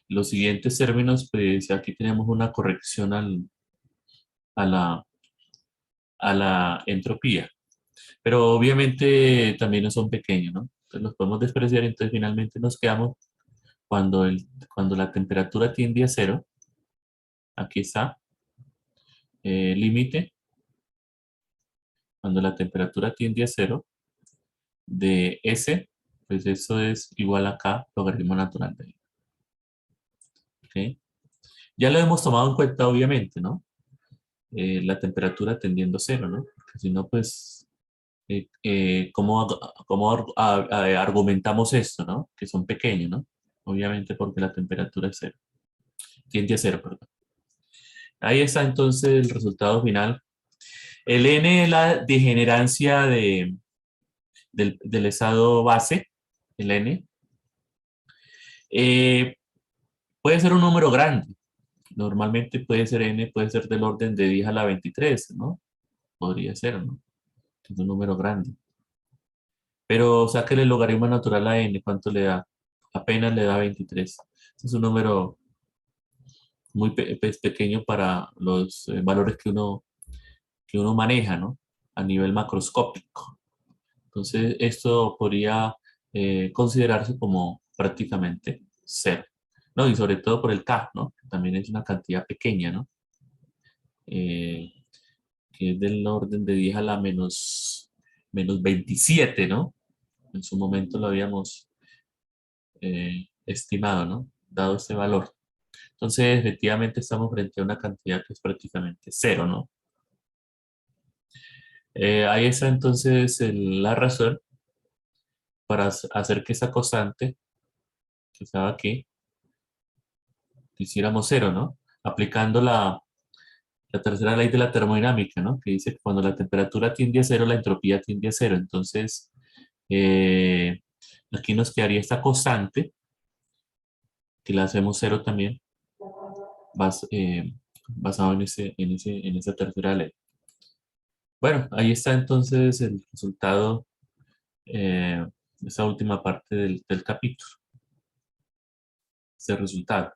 los siguientes términos, pues aquí tenemos una corrección a a la entropía. Pero obviamente también no son pequeños, ¿no? Entonces los podemos despreciar, entonces finalmente nos quedamos cuando la temperatura tiende a 0, aquí está, límite, cuando la temperatura tiende a 0, de S, pues eso es igual a K, logaritmo natural de I. ¿Ok? Ya lo hemos tomado en cuenta, obviamente, ¿no? La temperatura tendiendo a 0, ¿no? Porque si no, pues, ¿cómo argumentamos esto, ¿no? Que son pequeños, ¿no? Obviamente porque la temperatura es 0. Tiende a 0, perdón. Ahí está entonces el resultado final. El N es la degenerancia del estado base, el N. Puede ser un número grande. Normalmente puede ser N, puede ser del orden de 10 a la 23, ¿no? Podría ser, ¿no? Es un número grande. Pero sáquele el logaritmo natural a N, ¿cuánto le da? Apenas le da 23. Es un número muy pequeño para los valores que uno maneja, ¿no? A nivel macroscópico. Entonces, esto podría considerarse como prácticamente cero, ¿no? Y sobre todo por el K, ¿no? Que también es una cantidad pequeña, ¿no? Que es del orden de 10 a la menos 27, ¿no? En su momento lo habíamos estimado, ¿no? Dado ese valor. Entonces, efectivamente, estamos frente a una cantidad que es prácticamente cero, ¿no? Ahí está entonces la razón para hacer que esa constante que estaba aquí hiciéramos cero, ¿no? Aplicando la tercera ley de la termodinámica, ¿no? Que dice que cuando la temperatura tiende a cero, la entropía tiende a cero. Entonces, aquí nos quedaría esta constante, que la hacemos cero también, basado en esa tercera ley. Bueno, ahí está entonces el resultado eh, esa última parte del capítulo, ese resultado.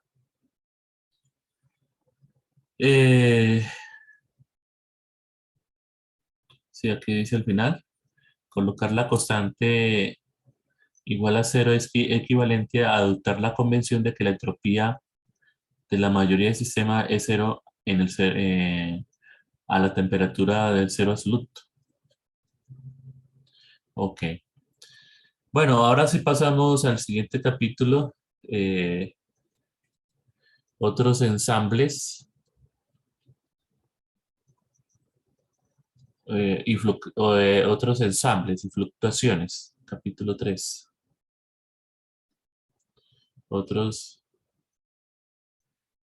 Sí, aquí dice al final, colocar la constante igual a cero es equivalente a adoptar la convención de que la entropía de la mayoría del sistema es cero a la temperatura del cero absoluto. Ok. Bueno, ahora sí pasamos al siguiente capítulo. Otros ensambles otros ensambles y fluctuaciones. Capítulo 3. Otros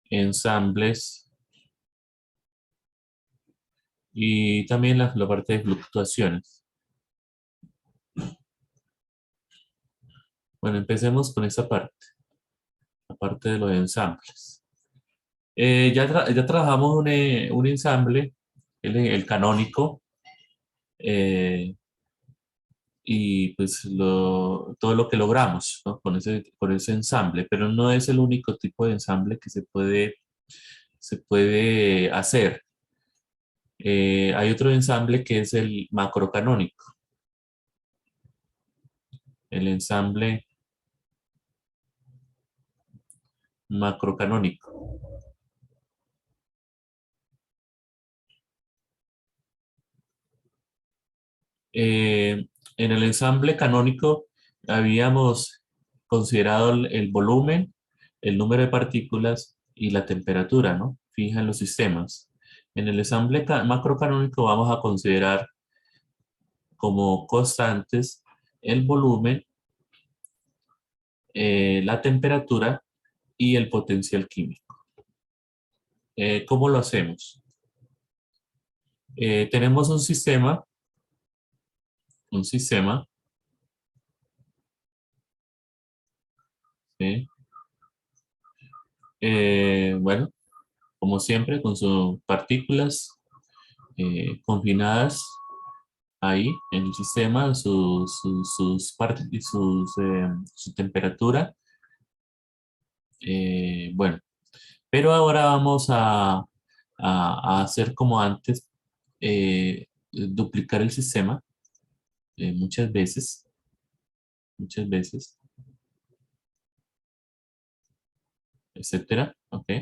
ensambles y también la parte de fluctuaciones. Bueno, empecemos con esa parte, la parte de los ensambles. Ya trabajamos un ensamble, el canónico, y pues todo lo que logramos, ¿no? con ese ensamble, pero no es el único tipo de ensamble que se puede hacer. Hay otro ensamble que es el macrocanónico. El ensamble macrocanónico. En el ensamble canónico habíamos considerado el volumen, el número de partículas y la temperatura, ¿no? Fija en los sistemas. En el ensamble macrocanónico vamos a considerar como constantes el volumen, la temperatura y el potencial químico. ¿Cómo lo hacemos? Tenemos un sistema, ¿sí? Bueno, como siempre, con sus partículas confinadas ahí en el sistema, su temperatura. Bueno, pero ahora vamos a hacer como antes, duplicar el sistema muchas veces, etcétera, ¿ok?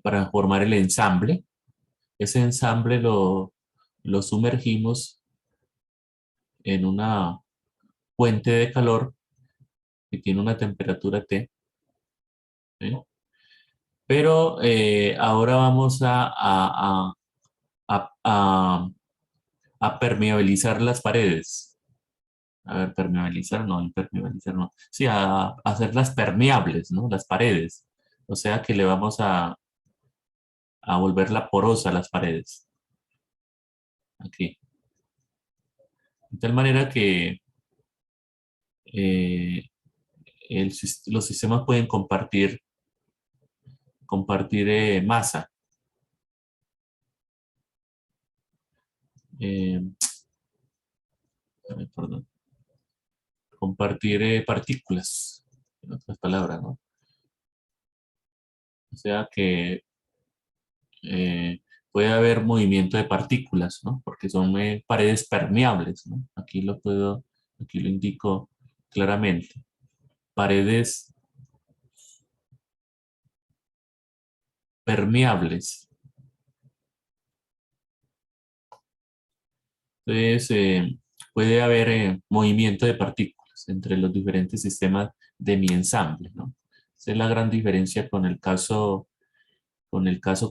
Para formar el ensamble. Ese ensamble lo sumergimos en una fuente de calor que tiene una temperatura T, ¿sí? Pero ahora vamos a permeabilizar las paredes. A ver, permeabilizar, no, impermeabilizar, no. Sí, a hacerlas permeables, ¿no? Las paredes. O sea que le vamos a volverla porosa a las paredes. Aquí. De tal manera que eh, los sistemas pueden compartir masa. Eh, perdón. Compartir partículas, en otras palabras, ¿no? O sea que eh, puede haber movimiento de partículas, ¿no? Porque son paredes permeables, ¿no? Aquí lo indico claramente. Paredes permeables. Entonces, puede haber movimiento de partículas entre los diferentes sistemas de mi ensamble, ¿no? Esa es la gran diferencia con el caso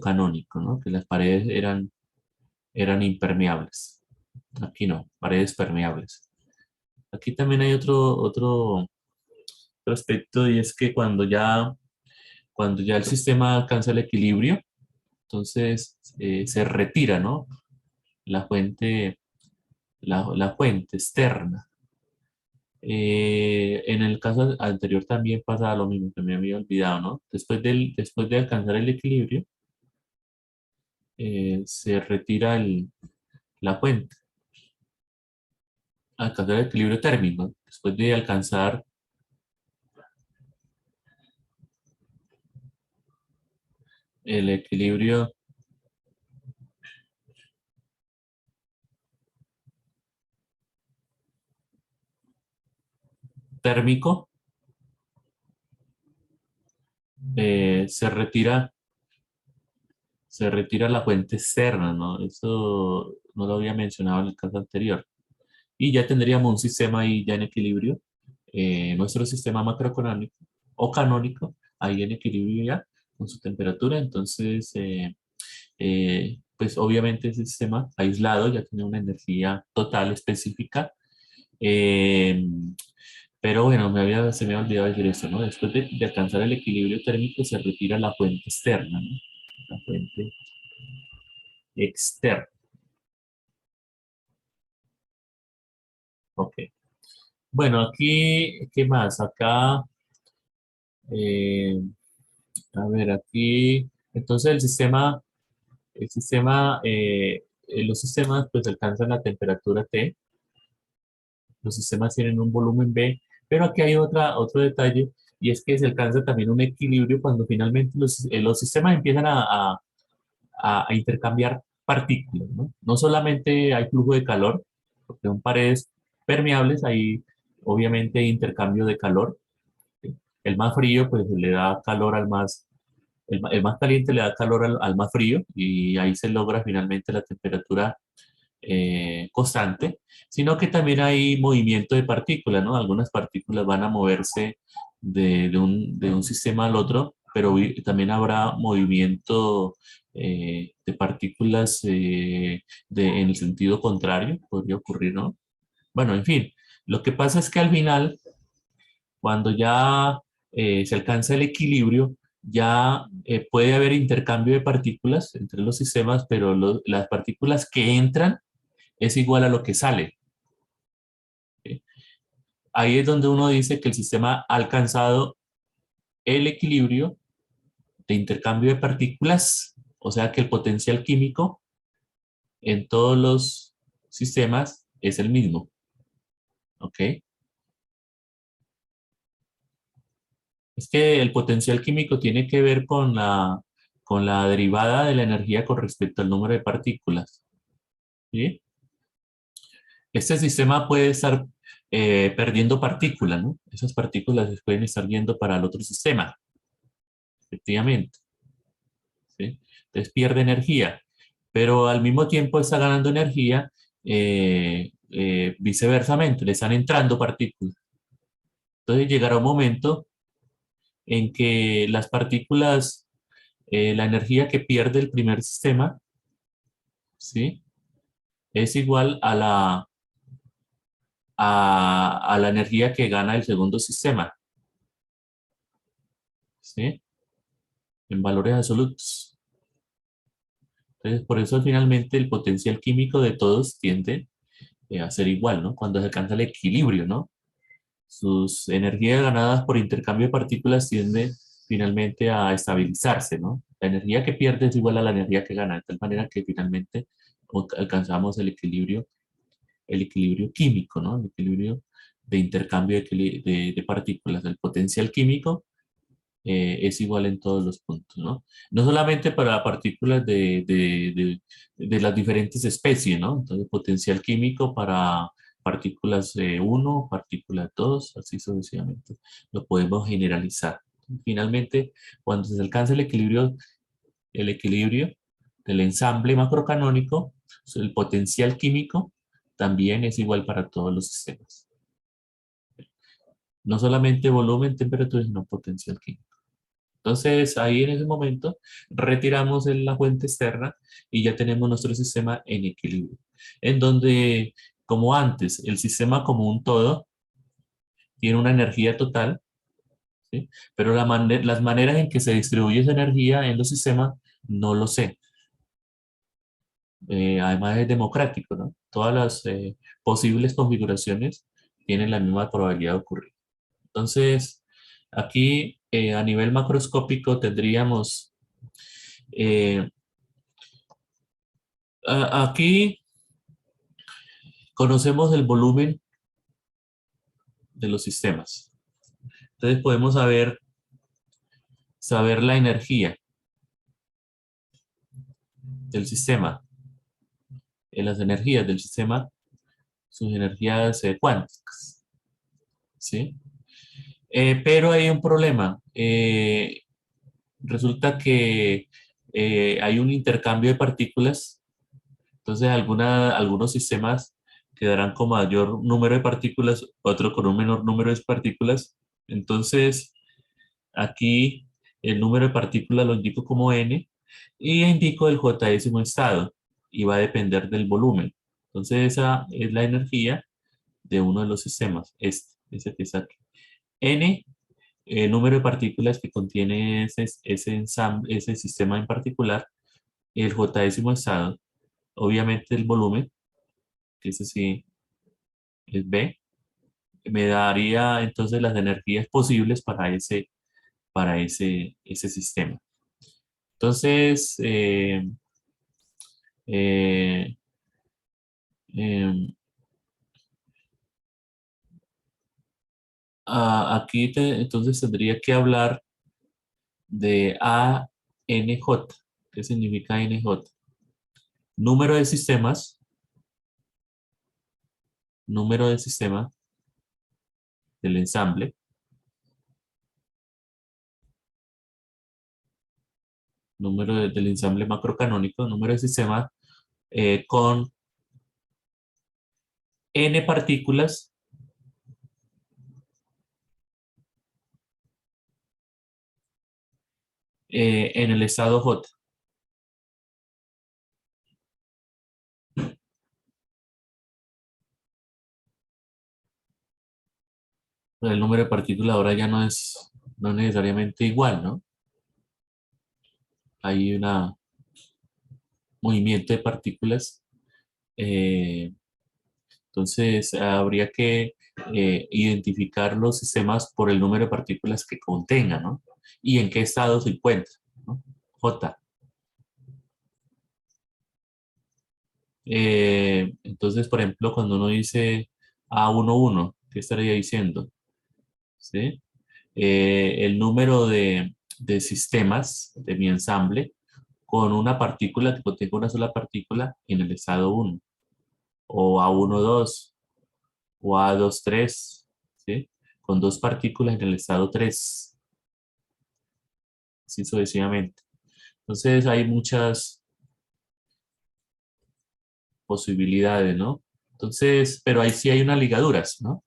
canónico, ¿no? Que las paredes eran impermeables. Aquí no, paredes permeables. Aquí también hay otro aspecto, y es que cuando ya el sistema alcanza el equilibrio, entonces se retira, ¿no? La fuente, la fuente externa. En el caso anterior también pasaba lo mismo, que me había olvidado, ¿no? Después de alcanzar el equilibrio, se retira la fuente. alcanzar el equilibrio térmico. Después de alcanzar el equilibrio térmico, se retira la fuente externa, ¿no? Eso no lo había mencionado en el caso anterior. Y ya tendríamos un sistema ahí ya en equilibrio, nuestro sistema macroeconómico o canónico, ahí en equilibrio ya, con su temperatura. Entonces, pues obviamente ese sistema aislado ya tiene una energía total específica. eh, pero bueno, se me había olvidado decir eso, ¿no? Después de alcanzar el equilibrio térmico se retira la fuente externa, ¿no? La fuente externa. Ok. Bueno, aquí, ¿qué más? Acá, eh, a ver, aquí, entonces los sistemas pues alcanzan la temperatura T, los sistemas tienen un volumen B, pero aquí hay otro detalle, y es que se alcanza también un equilibrio cuando finalmente los sistemas empiezan a intercambiar partículas, ¿no? No solamente hay flujo de calor, porque son paredes permeables, hay obviamente intercambio de calor. ¿Sí? El más frío pues le da calor el más caliente le da calor al más frío y ahí se logra finalmente la temperatura constante, sino que también hay movimiento de partículas, ¿no? Algunas partículas van a moverse de un sistema al otro, pero también habrá movimiento de partículas en el sentido contrario, podría ocurrir, ¿no? Bueno, en fin, lo que pasa es que al final, cuando ya se alcanza el equilibrio, ya puede haber intercambio de partículas entre los sistemas, pero las partículas que entran es igual a lo que sale. ¿Sí? Ahí es donde uno dice que el sistema ha alcanzado el equilibrio de intercambio de partículas, o sea que el potencial químico en todos los sistemas es el mismo. ¿Ok? Es que el potencial químico tiene que ver con la derivada de la energía con respecto al número de partículas. ¿Sí? Este sistema puede estar perdiendo partículas, ¿no? Esas partículas se pueden estar yendo para el otro sistema, efectivamente. ¿Sí? Entonces pierde energía, pero al mismo tiempo está ganando energía viceversamente, le están entrando partículas. Entonces llegará un momento en que las partículas, la energía que pierde el primer sistema, ¿sí? Es igual a la energía que gana el segundo sistema, ¿sí? En valores absolutos. Entonces, por eso finalmente el potencial químico de todos tiende a ser igual, ¿no? Cuando se alcanza el equilibrio, ¿no? Sus energías ganadas por intercambio de partículas tienden finalmente a estabilizarse, ¿no? La energía que pierde es igual a la energía que gana, de tal manera que finalmente alcanzamos el equilibrio químico, ¿no? El equilibrio de intercambio de partículas. El potencial químico es igual en todos los puntos, ¿no? No solamente para partículas de las diferentes especies, ¿no? Entonces, potencial químico para partículas 1, partículas 2, así sucesivamente. Lo podemos generalizar. Finalmente, cuando se alcanza el equilibrio del ensamble macrocanónico, el potencial químico también es igual para todos los sistemas. No solamente volumen, temperatura, sino potencial químico. Entonces, ahí en ese momento retiramos la fuente externa y ya tenemos nuestro sistema en equilibrio. En donde, como antes, el sistema como un todo tiene una energía total, ¿sí? Pero las maneras en que se distribuye esa energía en los sistemas no lo sé. Además es democrático, ¿no? Todas las posibles configuraciones tienen la misma probabilidad de ocurrir. Entonces, aquí a nivel macroscópico tendríamos, eh, aquí conocemos el volumen los sistemas. Entonces podemos saber la energía del sistema. Las energías del sistema, sus energías cuánticas. ¿Sí? Pero hay un problema. Resulta que hay un intercambio de partículas. Entonces algunos sistemas quedarán con mayor número de partículas, otro con un menor número de partículas. Entonces aquí el número de partículas lo indico como n y indico el j-º estado y va a depender del volumen. Entonces esa es la energía de uno de los sistemas, ese que está aquí. N, el número de partículas que contiene ese sistema en particular, el j-º estado, obviamente el volumen, que ese sí es B, me daría entonces las energías posibles para ese sistema. Entonces, aquí entonces tendría que hablar de ANJ. ¿Qué significa ANJ? Número de sistemas, número de sistema del ensamble, número del ensamble macrocanónico, número de sistemas con n partículas en el estado J. El número de partículas ahora ya no es necesariamente igual, ¿no? Hay un movimiento de partículas. Entonces, habría que identificar los sistemas por el número de partículas que contengan, ¿no? Y en qué estado se encuentra, ¿no? J. Entonces, por ejemplo, cuando uno dice A11, ¿qué estaría diciendo? ¿Sí? El número de sistemas de mi ensamble con una partícula que contenga una sola partícula en el estado 1, o A12, o A23, ¿sí? Con dos partículas en el estado 3, así sucesivamente. Entonces hay muchas posibilidades, ¿no? Entonces, pero ahí sí hay unas ligaduras, ¿no?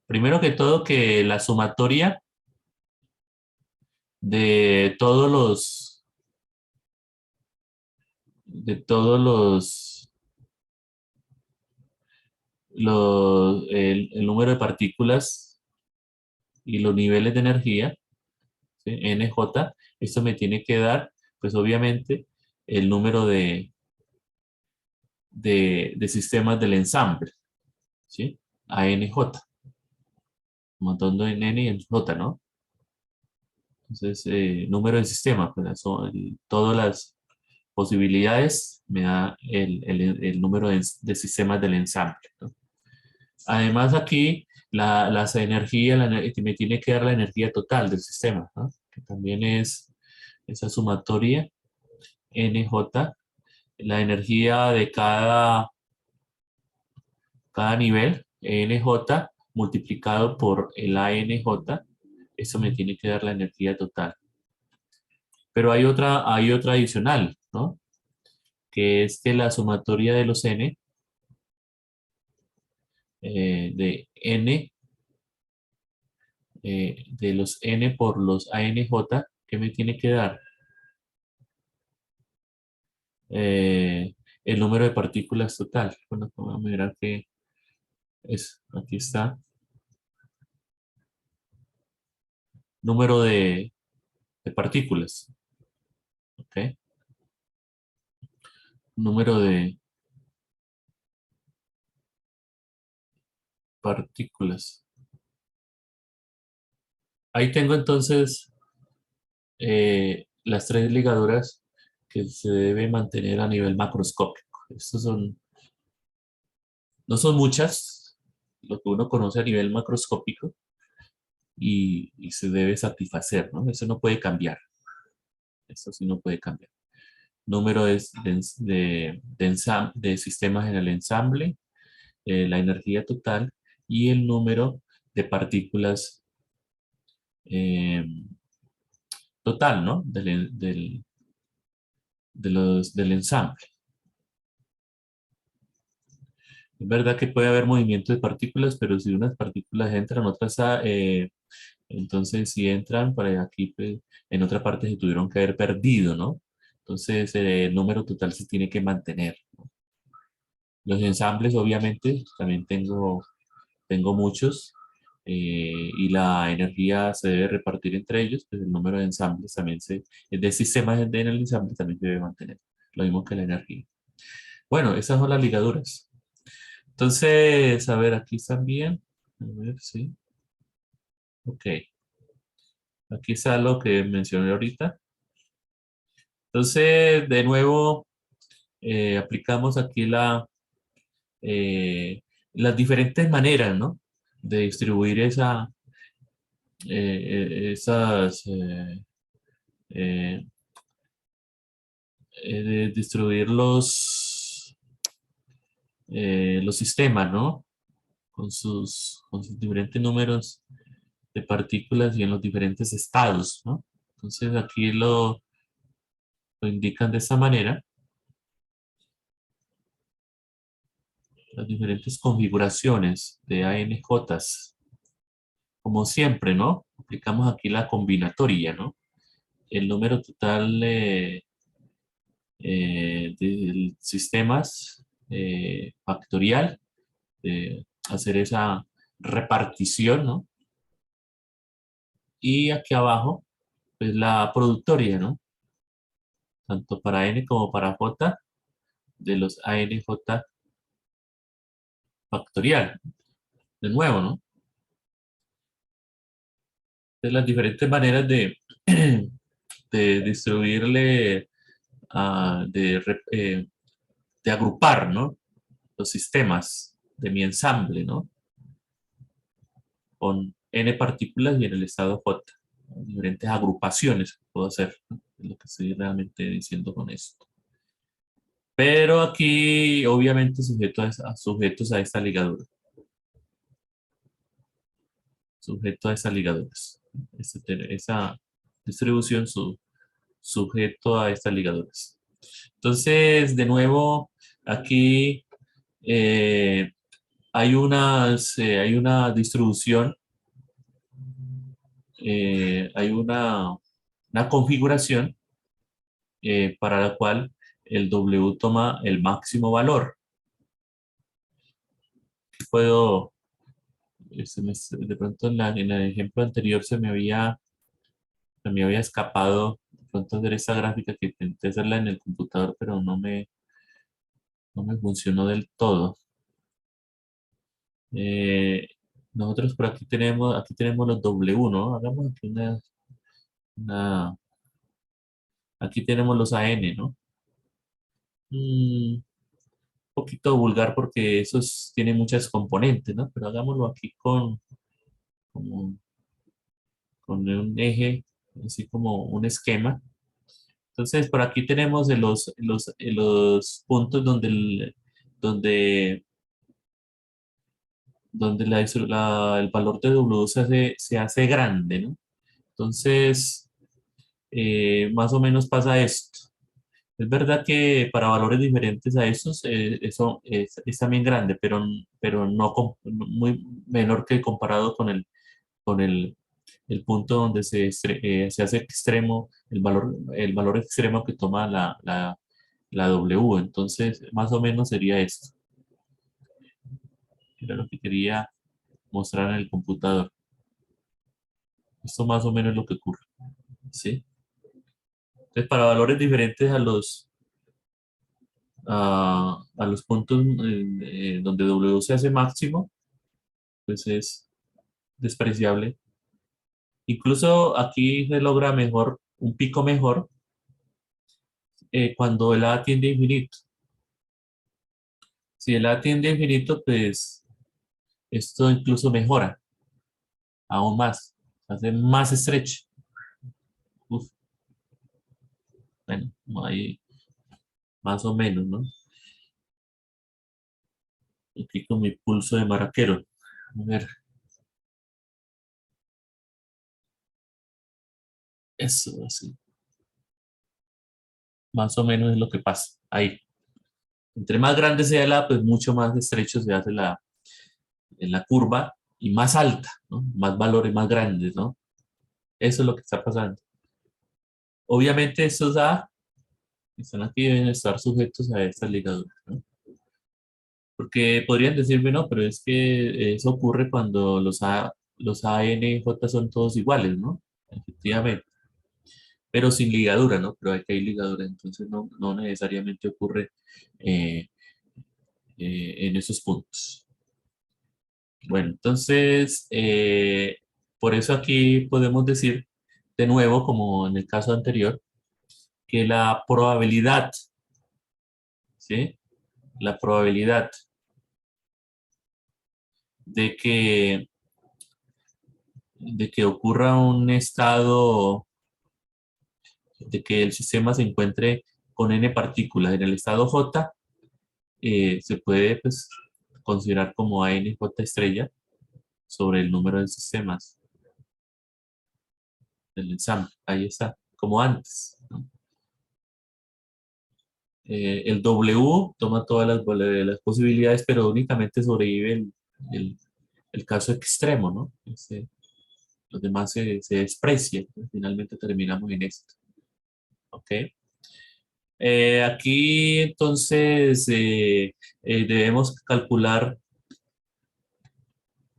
Primero que todo, que la sumatoria de el número de partículas y los niveles de energía, ¿sí? NJ, esto me tiene que dar, pues obviamente, el número de sistemas del ensamble, ¿sí? ANJ, montando en N y en J, ¿no? Entonces, número de sistemas, pues todas las posibilidades me da el número de sistemas del ensamble, ¿no? Además aquí, las energías, que me tiene que dar la energía total del sistema, ¿no? Que también es esa sumatoria NJ, la energía de cada nivel, NJ, multiplicado por el ANJ, eso me tiene que dar la energía total. Pero hay otra adicional, ¿no? Que es que la sumatoria de los N, de N, de los N por los ANJ, ¿qué me tiene que dar? El número de partículas total. Bueno, vamos a mirar que aquí está. Número de partículas. ¿Ok? Número de partículas. Ahí tengo entonces las tres ligaduras que se debe mantener a nivel macroscópico. Estos no son muchas, lo que uno conoce a nivel macroscópico y se debe satisfacer, ¿no? Eso no puede cambiar. Eso sí no puede cambiar. Número de sistemas en el ensamble, la energía total y el número de partículas total, ¿no? Del ensamble. Es verdad que puede haber movimiento de partículas, pero si unas partículas entran, otras entonces si entran, para aquí pues, en otra parte se tuvieron que haber perdido, ¿no? Entonces el número total se tiene que mantener. Los ensambles, obviamente, también tengo muchos, y la energía se debe repartir entre ellos, pues el número de ensambles también de sistemas en el ensamble también se debe mantener, lo mismo que la energía. Bueno, esas son las ligaduras. Entonces, a ver, aquí están bien. A ver, sí. Ok. Aquí está lo que mencioné ahorita. Entonces, de nuevo, aplicamos aquí las diferentes maneras, ¿no? De distribuir esas, de distribuir los sistemas, ¿no? Con sus diferentes números de partículas y en los diferentes estados, ¿no? Entonces aquí lo indican de esta manera, las diferentes configuraciones de ANJs. Como siempre, ¿no? Aplicamos aquí la combinatoria, ¿no? El número total de sistemas factorial, hacer esa repartición, ¿no? Y aquí abajo, pues la productoria, ¿no? Tanto para N como para J, de los ANJ factorial, de nuevo, ¿no? De las diferentes maneras de distribuirle, de agrupar, ¿no? Los sistemas de mi ensamble, ¿no? Con N partículas y en el estado J. Diferentes agrupaciones que puedo hacer, ¿no? Es lo que estoy realmente diciendo con esto. Pero aquí, obviamente, sujetos a esta ligadura. Sujeto a esas ligaduras. Esa distribución sujeto a estas ligaduras. Entonces, de nuevo, aquí hay una distribución, hay una configuración para la cual el W toma el máximo valor. Puedo, de pronto en el ejemplo anterior se me había escapado de pronto hacer esta gráfica que intenté hacerla en el computador, pero no me funcionó del todo. Eh, Nosotros por aquí tenemos los W, ¿no? Hagamos aquí aquí tenemos los AN, ¿no? Un poquito vulgar porque tiene muchas componentes, ¿no? Pero hagámoslo aquí como- con un eje, así como un esquema. Entonces, por aquí tenemos los puntos donde el valor de W se hace grande, ¿no? Entonces, más o menos pasa esto. Es verdad que para valores diferentes a esos, eso es también grande, pero muy menor que comparado con el punto donde se hace extremo, el valor extremo que toma la W. Entonces, más o menos sería esto. Era lo que quería mostrar en el computador. Esto más o menos es lo que ocurre, ¿sí? Entonces, para valores diferentes a los puntos donde W se hace máximo, pues es despreciable. Incluso aquí se logra mejor, un pico mejor, cuando el A tiende a infinito. Si el A tiende a infinito, pues esto incluso mejora aún más, se hace más estrecho. Uf. Bueno, ahí más o menos, ¿no? Aquí con mi pulso de maraquero. A ver. Eso, así. Más o menos es lo que pasa ahí. Entre más grande sea la, pues mucho más estrecho se hace en la curva y más alta, ¿no? Más valores más grandes, ¿no? Eso es lo que está pasando. Obviamente estos A que están aquí deben estar sujetos a estas ligaduras, ¿no? Porque podrían decirme, no, pero es que eso ocurre cuando los A, N y J son todos iguales, ¿no? Efectivamente. Pero sin ligadura, ¿no? Pero aquí hay ligadura, entonces no necesariamente ocurre eh, en esos puntos. Bueno, entonces, por eso aquí podemos decir, de nuevo, como en el caso anterior, que la probabilidad, ¿sí? La probabilidad de que ocurra un estado, de que el sistema se encuentre con n partículas en el estado J, se puede pues, considerar como ANJ estrella sobre el número de sistemas del ensamble. Ahí está, como antes, ¿no? El W toma todas las posibilidades, pero únicamente sobrevive el, el caso extremo, ¿no? Los demás se desprecian. Finalmente terminamos en esto. ¿Ok? Aquí entonces debemos calcular,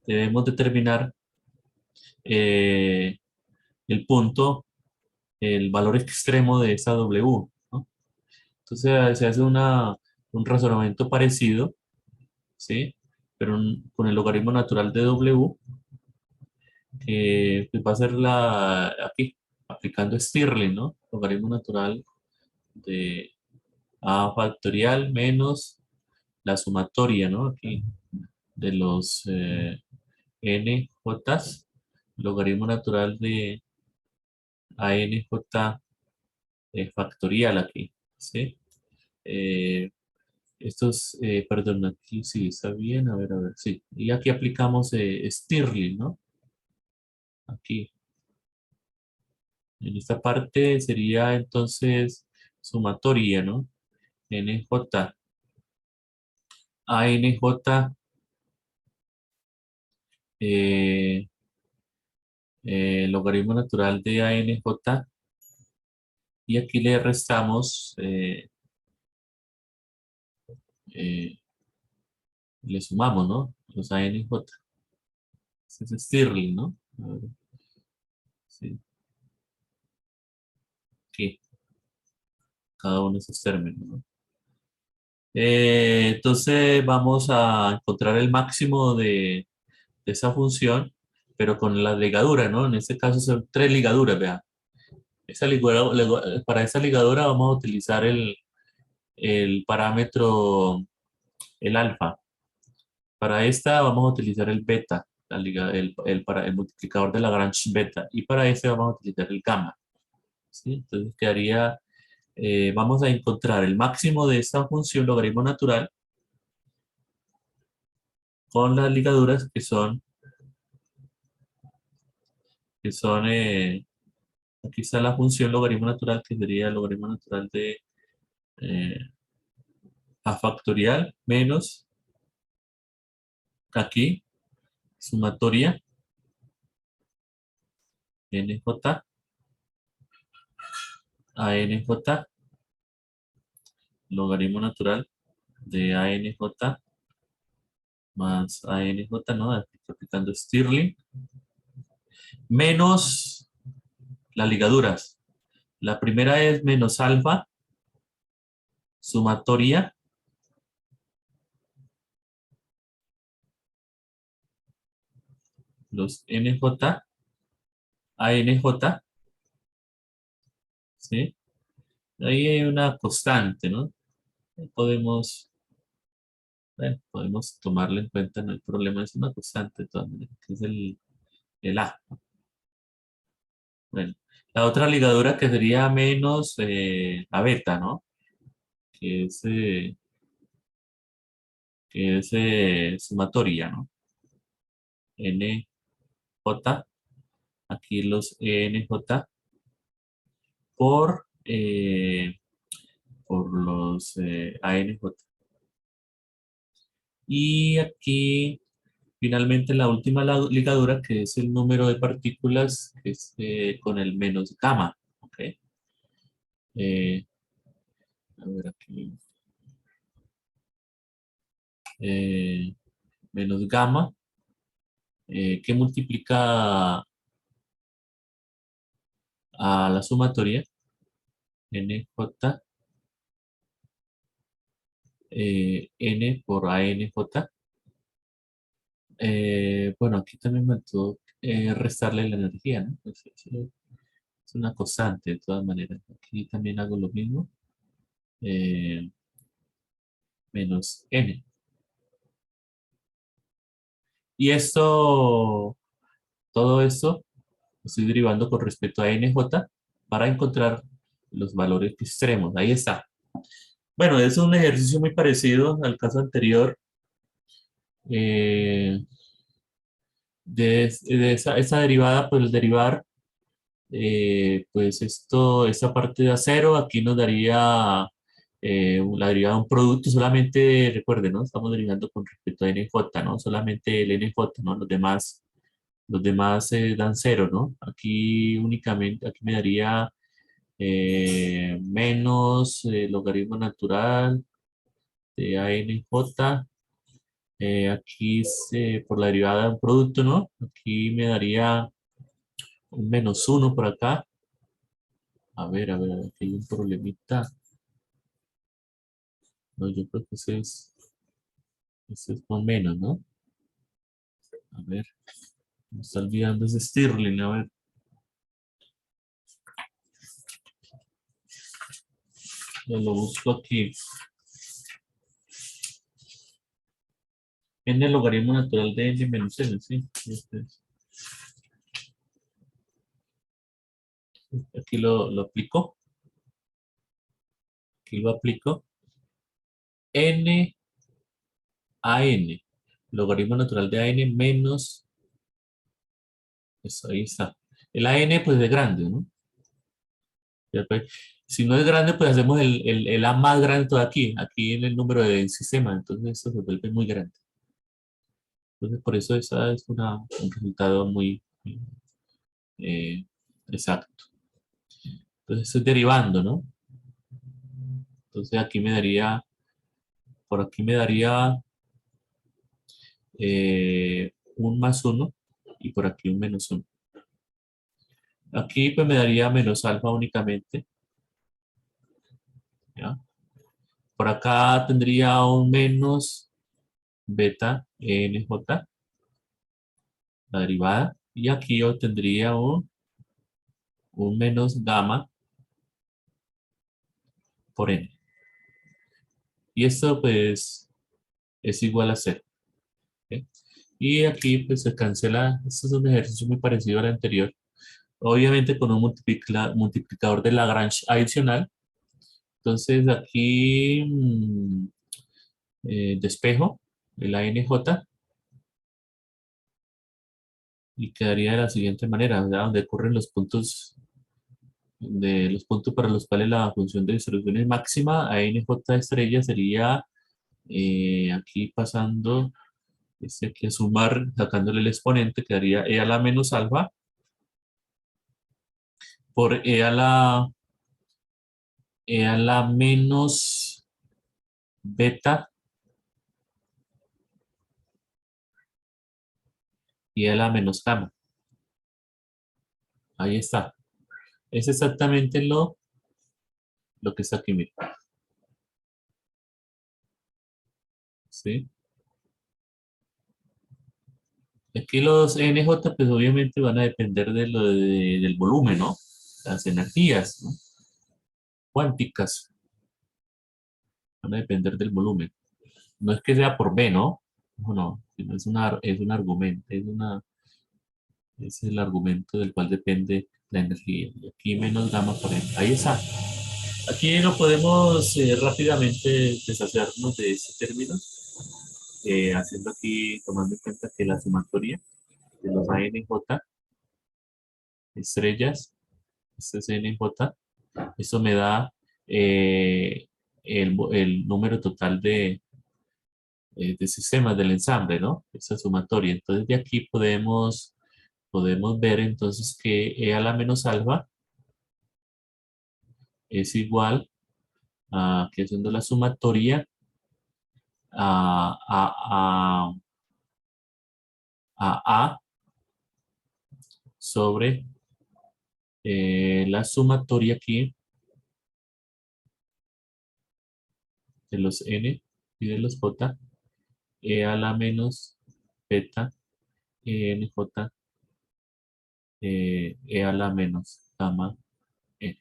debemos determinar el punto, el valor extremo de esa W, ¿no? Entonces se hace un razonamiento parecido, ¿sí? Pero con el logaritmo natural de W, que pues, va a ser aquí, aplicando Stirling, ¿no? Logaritmo natural de A factorial menos la sumatoria, ¿no? Aquí, de los n j, logaritmo natural de ANJ factorial aquí, ¿sí? Eh, estos, perdón, aquí sí está bien, a ver, sí. Y aquí aplicamos Stirling, ¿no? Aquí. En esta parte sería entonces sumatoria, ¿no? NJ, ANJ, eh, logaritmo natural de ANJ, y aquí le restamos, eh, le sumamos, ¿no? Los ANJ. Ese es Stirling, ¿no? A ver, sí, aquí, cada uno de esos términos, ¿no? Entonces vamos a encontrar el máximo de esa función, pero con la ligadura, ¿no? En este caso son tres ligaduras, vea. Para esa ligadura vamos a utilizar el parámetro, el alfa. Para esta vamos a utilizar el beta, el multiplicador de Lagrange beta. Y para este vamos a utilizar el gamma, ¿sí? Entonces quedaría, vamos a encontrar el máximo de esta función logaritmo natural con las ligaduras que son, aquí está la función logaritmo natural, que sería el logaritmo natural de eh, a factorial menos aquí, sumatoria, nj, a nj, logaritmo natural de anj más anj, ¿no? Aquí está aplicando Stirling, menos las ligaduras. La primera es menos alfa, sumatoria, los nj, anj, ¿sí? Ahí hay una constante, ¿no? Podemos bueno, podemos tomarlo en cuenta, no hay problema, es una constante de todas maneras, que es el A. Bueno, la otra ligadura que sería menos la beta, ¿no? Que es sumatoria, ¿no? NJ, aquí los NJ por los ANJ. Y aquí, finalmente, la última ligadura, que es el número de partículas, que es con el menos gamma. ¿Ok? A ver aquí. Menos gamma, que multiplica a la sumatoria, NJ, N por ANJ. Bueno, aquí también me tuvo restarle la energía, ¿no? Es una constante de todas maneras. Aquí también hago lo mismo. Menos N. Y esto, todo esto, lo estoy derivando con respecto a NJ para encontrar los valores extremos. Ahí está. Bueno, es un ejercicio muy parecido al caso anterior. De esa derivada, pues el derivar, pues esta parte de acero, aquí nos daría la derivada de un producto, solamente recuerden, ¿no? Estamos derivando con respecto a NJ, ¿no? Solamente el NJ, ¿no? Los demás dan cero, ¿no? Aquí únicamente, aquí me daría menos logaritmo natural de ANJ. Aquí por la derivada de un producto, ¿no? Aquí me daría un menos 1 por acá. A ver, aquí hay un problemita. No, yo creo que ese es con menos, ¿no? A ver, me está olvidando ese Stirling, a ver. Lo busco aquí. En el logaritmo natural de n menos n, sí. Este es. Aquí lo aplico. Aquí lo aplico. N a n. Logaritmo natural de a n menos. Eso, ahí está. El a n pues es grande, ¿no? Ya, pues, si no es grande, pues hacemos el A más grande todo aquí en el número del sistema, entonces esto se vuelve muy grande. Entonces por eso esa es un resultado muy eh, exacto. Entonces estoy derivando, ¿no? Entonces aquí me daría, por aquí me daría un más 1 y por aquí un menos 1. Aquí pues me daría menos alfa únicamente. ¿Ya? Por acá tendría un menos beta nj, la derivada. Y aquí yo tendría un menos gamma por n. Y esto pues es igual a 0. ¿Ok? Y aquí pues se cancela. Este es un ejercicio muy parecido al anterior. Obviamente con un multiplicador de Lagrange adicional. Entonces aquí despejo el ANJ y quedaría de la siguiente manera, ¿verdad? Donde ocurren los puntos para los cuales la función de distribución es máxima. ANJ estrella sería aquí pasando aquí a sumar, sacándole el exponente, quedaría e a la menos alfa por e a la menos beta y a la menos gamma. Ahí está. Es exactamente lo que está aquí, mira. ¿Sí? Aquí los NJ, pues obviamente van a depender del volumen, ¿no? Las energías, ¿no? Cuánticas van a depender del volumen. no es que sea por B, ¿no? No, no, sino es un argumento, es el argumento del cual depende la energía. Y aquí menos gamma por N. Ahí está. Aquí no podemos rápidamente deshacernos de este término, haciendo aquí, tomando en cuenta que la sumatoria de los ANJ, estrellas, este es NJ, eso me da el número total de sistemas del ensamble, ¿no? Esa sumatoria. Entonces de aquí podemos ver entonces que E a la menos alfa es igual a, que haciendo la sumatoria, a, a, a, a sobre la sumatoria aquí de los N y de los J, E a la menos beta, ENJ, E a la menos gamma N.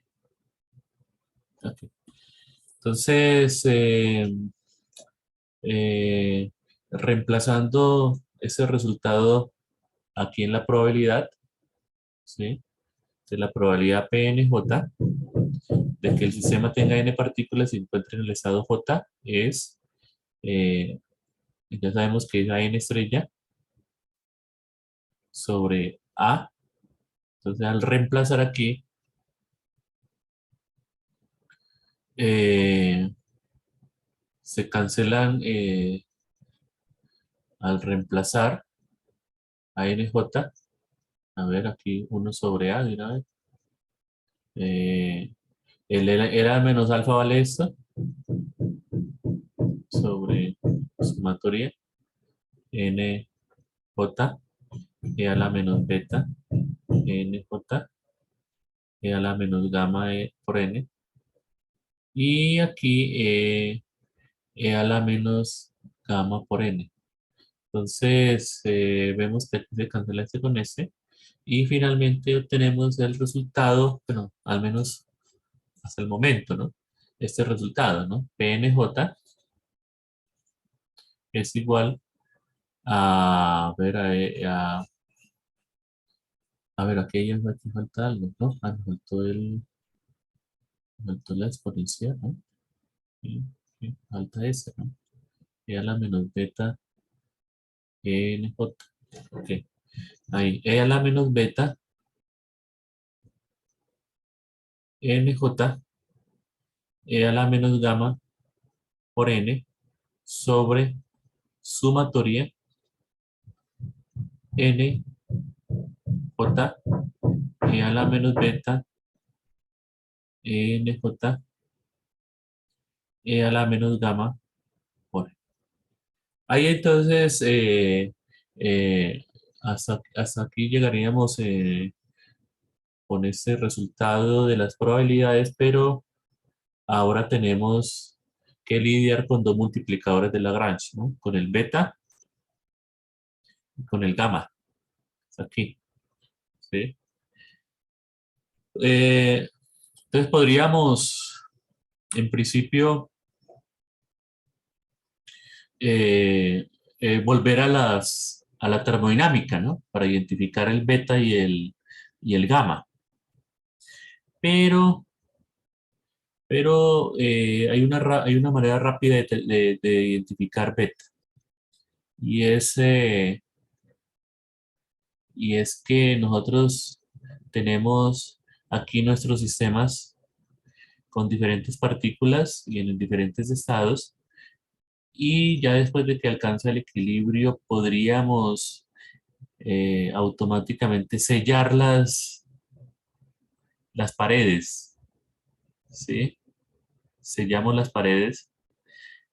Ok. Entonces, reemplazando ese resultado aquí en la probabilidad, ¿sí? De la probabilidad PNJ de que el sistema tenga n partículas y se encuentre en el estado J es, ya sabemos que es a n estrella sobre A. Entonces, al reemplazar aquí, se cancelan al reemplazar a NJ. A ver, aquí 1 sobre A, mira, el era menos alfa vale esto sobre sumatoria NJ E a la menos beta NJ E a la menos gamma E por N. Y aquí E a la menos gamma por N. Entonces, vemos que aquí se cancela este con este. Y finalmente obtenemos el resultado, bueno, al menos hasta el momento, ¿no? Este resultado, ¿no? PNJ es igual a ver, a ver, aquí ya aquí falta algo, ¿no? Ah, me faltó la exponencial, ¿no? Sí, sí, falta ese, ¿no? E a la menos beta NJ. Ok, ahí, E a la menos beta NJ, E a la menos gamma por N sobre sumatoria NJ E a la menos beta NJ E a la menos gamma por N. Ahí entonces, hasta aquí llegaríamos con este resultado de las probabilidades, pero ahora tenemos que lidiar con dos multiplicadores de Lagrange, ¿no? Con el beta y con el gamma. Hasta aquí, ¿sí? Entonces podríamos, en principio, volver a la termodinámica, ¿no? Para identificar el beta y el gamma. Pero hay una manera rápida de identificar beta. Y es que nosotros tenemos aquí nuestros sistemas con diferentes partículas y en diferentes estados. Y ya después de que alcanza el equilibrio, podríamos automáticamente sellar las paredes, ¿sí? Sellamos las paredes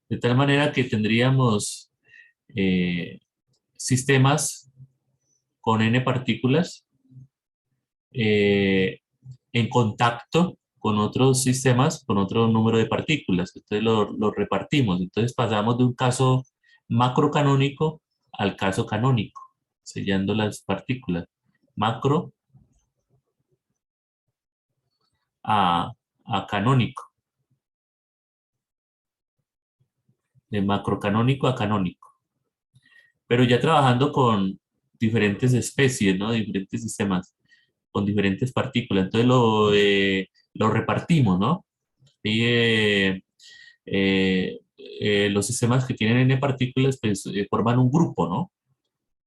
de tal manera que tendríamos sistemas con n partículas en contacto con otros sistemas con otro número de partículas. Entonces lo repartimos. Entonces pasamos de un caso macrocanónico al caso canónico, sellando las partículas. Macro a canónico. de macrocanónico a canónico. Pero ya trabajando con diferentes especies, ¿no? Diferentes sistemas, con diferentes partículas. Entonces lo repartimos, ¿no? Y, los sistemas que tienen n partículas pues, forman un grupo, ¿no?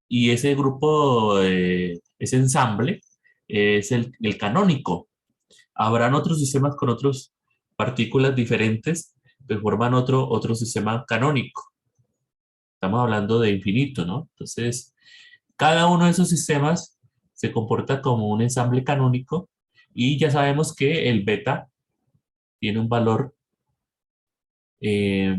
Y ese grupo, ese ensamble, es el canónico. Habrán otros sistemas con otras partículas diferentes que forman otro sistema canónico. Estamos hablando de infinito, ¿no? Entonces, cada uno de esos sistemas se comporta como un ensamble canónico y ya sabemos que el beta tiene un valor eh,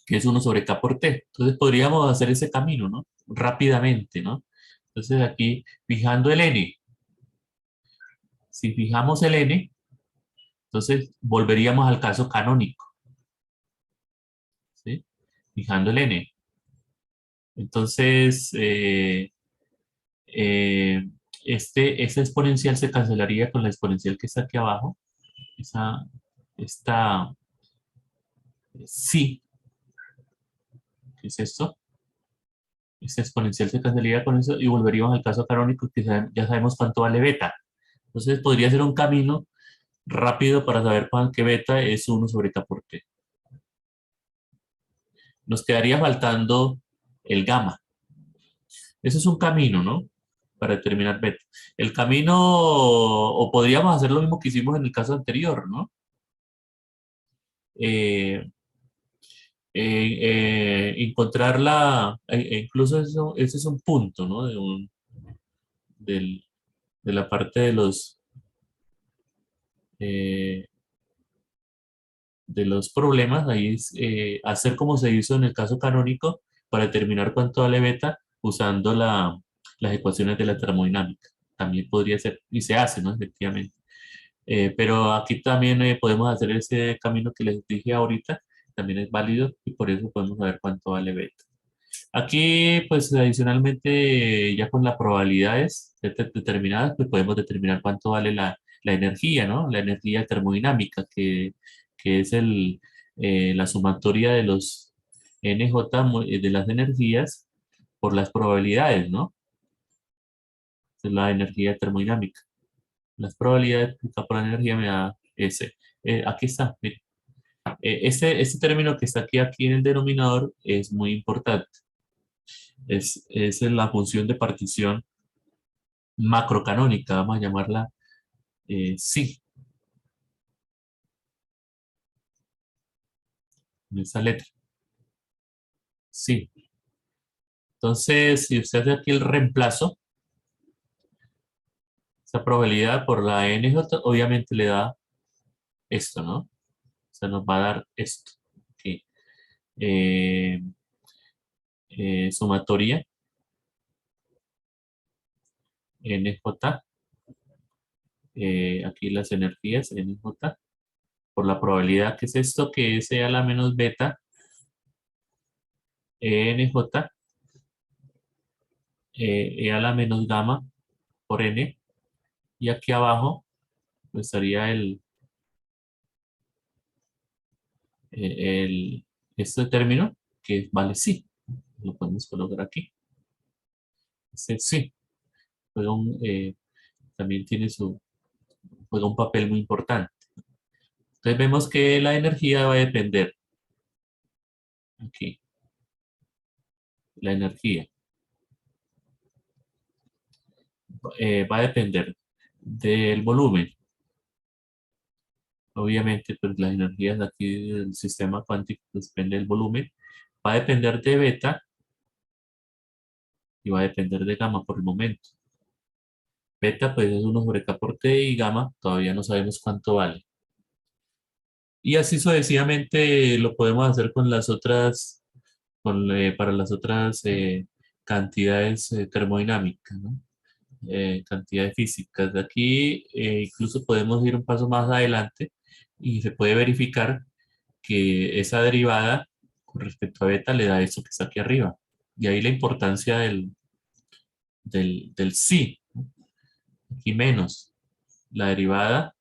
que es 1/k por t. Entonces podríamos hacer ese camino, ¿no? Rápidamente, ¿no? Entonces aquí, fijando el n, si fijamos el n, entonces volveríamos al caso canónico, ¿sí? Fijando el n. Entonces, eh, esta exponencial se cancelaría con la exponencial que está aquí abajo. Esta sí, ¿qué es esto? Esta exponencial se cancelaría con eso y volveríamos al caso canónico que ya sabemos cuánto vale beta. Entonces podría ser un camino rápido para saber qué beta es 1/k por t. Nos quedaría faltando el gamma. Ese es un camino, ¿no? Para determinar beta. El camino, o podríamos hacer lo mismo que hicimos en el caso anterior, ¿no? Eh, encontrarla, incluso eso, ese es un punto, ¿no? Del- de la parte eh, de los problemas, ahí es hacer como se hizo en el caso canónico para determinar cuánto vale beta usando las ecuaciones de la termodinámica. También podría ser, y se hace, ¿no? Efectivamente. Pero aquí también podemos hacer ese camino que les dije ahorita, también es válido y por eso podemos saber cuánto vale beta. Aquí, pues adicionalmente, ya con las probabilidades determinadas, pues podemos determinar cuánto vale la energía, ¿no? La energía termodinámica, que es la sumatoria de los NJ de las energías por las probabilidades, ¿no? Es la energía termodinámica. Las probabilidades multiplicadas por la energía me da S. Aquí está, mire. Este término que está aquí en el denominador es muy importante. Es la función de partición macrocanónica, vamos a llamarla sí, en esa letra. Sí. Entonces, si usted hace aquí el reemplazo, esa probabilidad por la NJ obviamente le da esto, ¿no? O sea, nos va a dar esto. Aquí. Eh, sumatoria NJ. Aquí las energías NJ por la probabilidad que es esto, que es E a la menos beta NJ E a la menos gamma por N. Y aquí abajo pues, estaría este término que vale sí. Lo podemos colocar aquí. Ese sí. También juega un papel muy importante. Entonces vemos que la energía va a depender. Aquí. La energía. Va a depender del volumen. Obviamente, pues las energías de aquí del sistema cuántico pues, depende del volumen. Va a depender de beta y va a depender de gamma por el momento. Beta pues es 1/k por t y gamma todavía no sabemos cuánto vale. Y así sucesivamente lo podemos hacer con las otras, para las otras cantidades termodinámicas, ¿no? Cantidades físicas. De aquí incluso podemos ir un paso más adelante y se puede verificar que esa derivada con respecto a beta le da eso que está aquí arriba. Y ahí la importancia del sí, ¿no? Aquí menos la derivada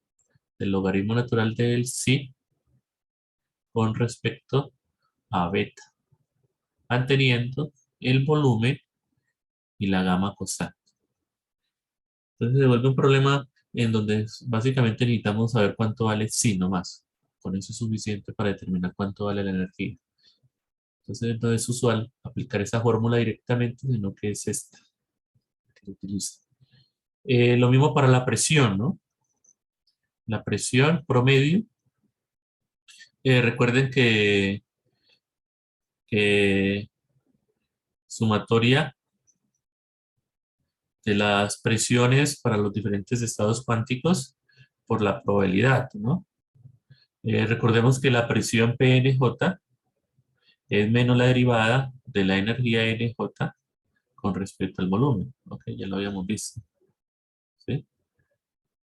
del logaritmo natural del sí con respecto a beta, manteniendo el volumen y la gamma constante. Entonces se vuelve un problema en donde básicamente necesitamos saber cuánto vale psi nomás. Con eso es suficiente para determinar cuánto vale la energía. Entonces no es usual aplicar esa fórmula directamente, sino que es esta que se utiliza. Lo mismo para la presión, ¿no? La presión promedio. Recuerden que sumatoria de las presiones para los diferentes estados cuánticos por la probabilidad, ¿no? Recordemos que la presión PNJ es menos la derivada de la energía NJ con respecto al volumen. Ok, ya lo habíamos visto, ¿sí?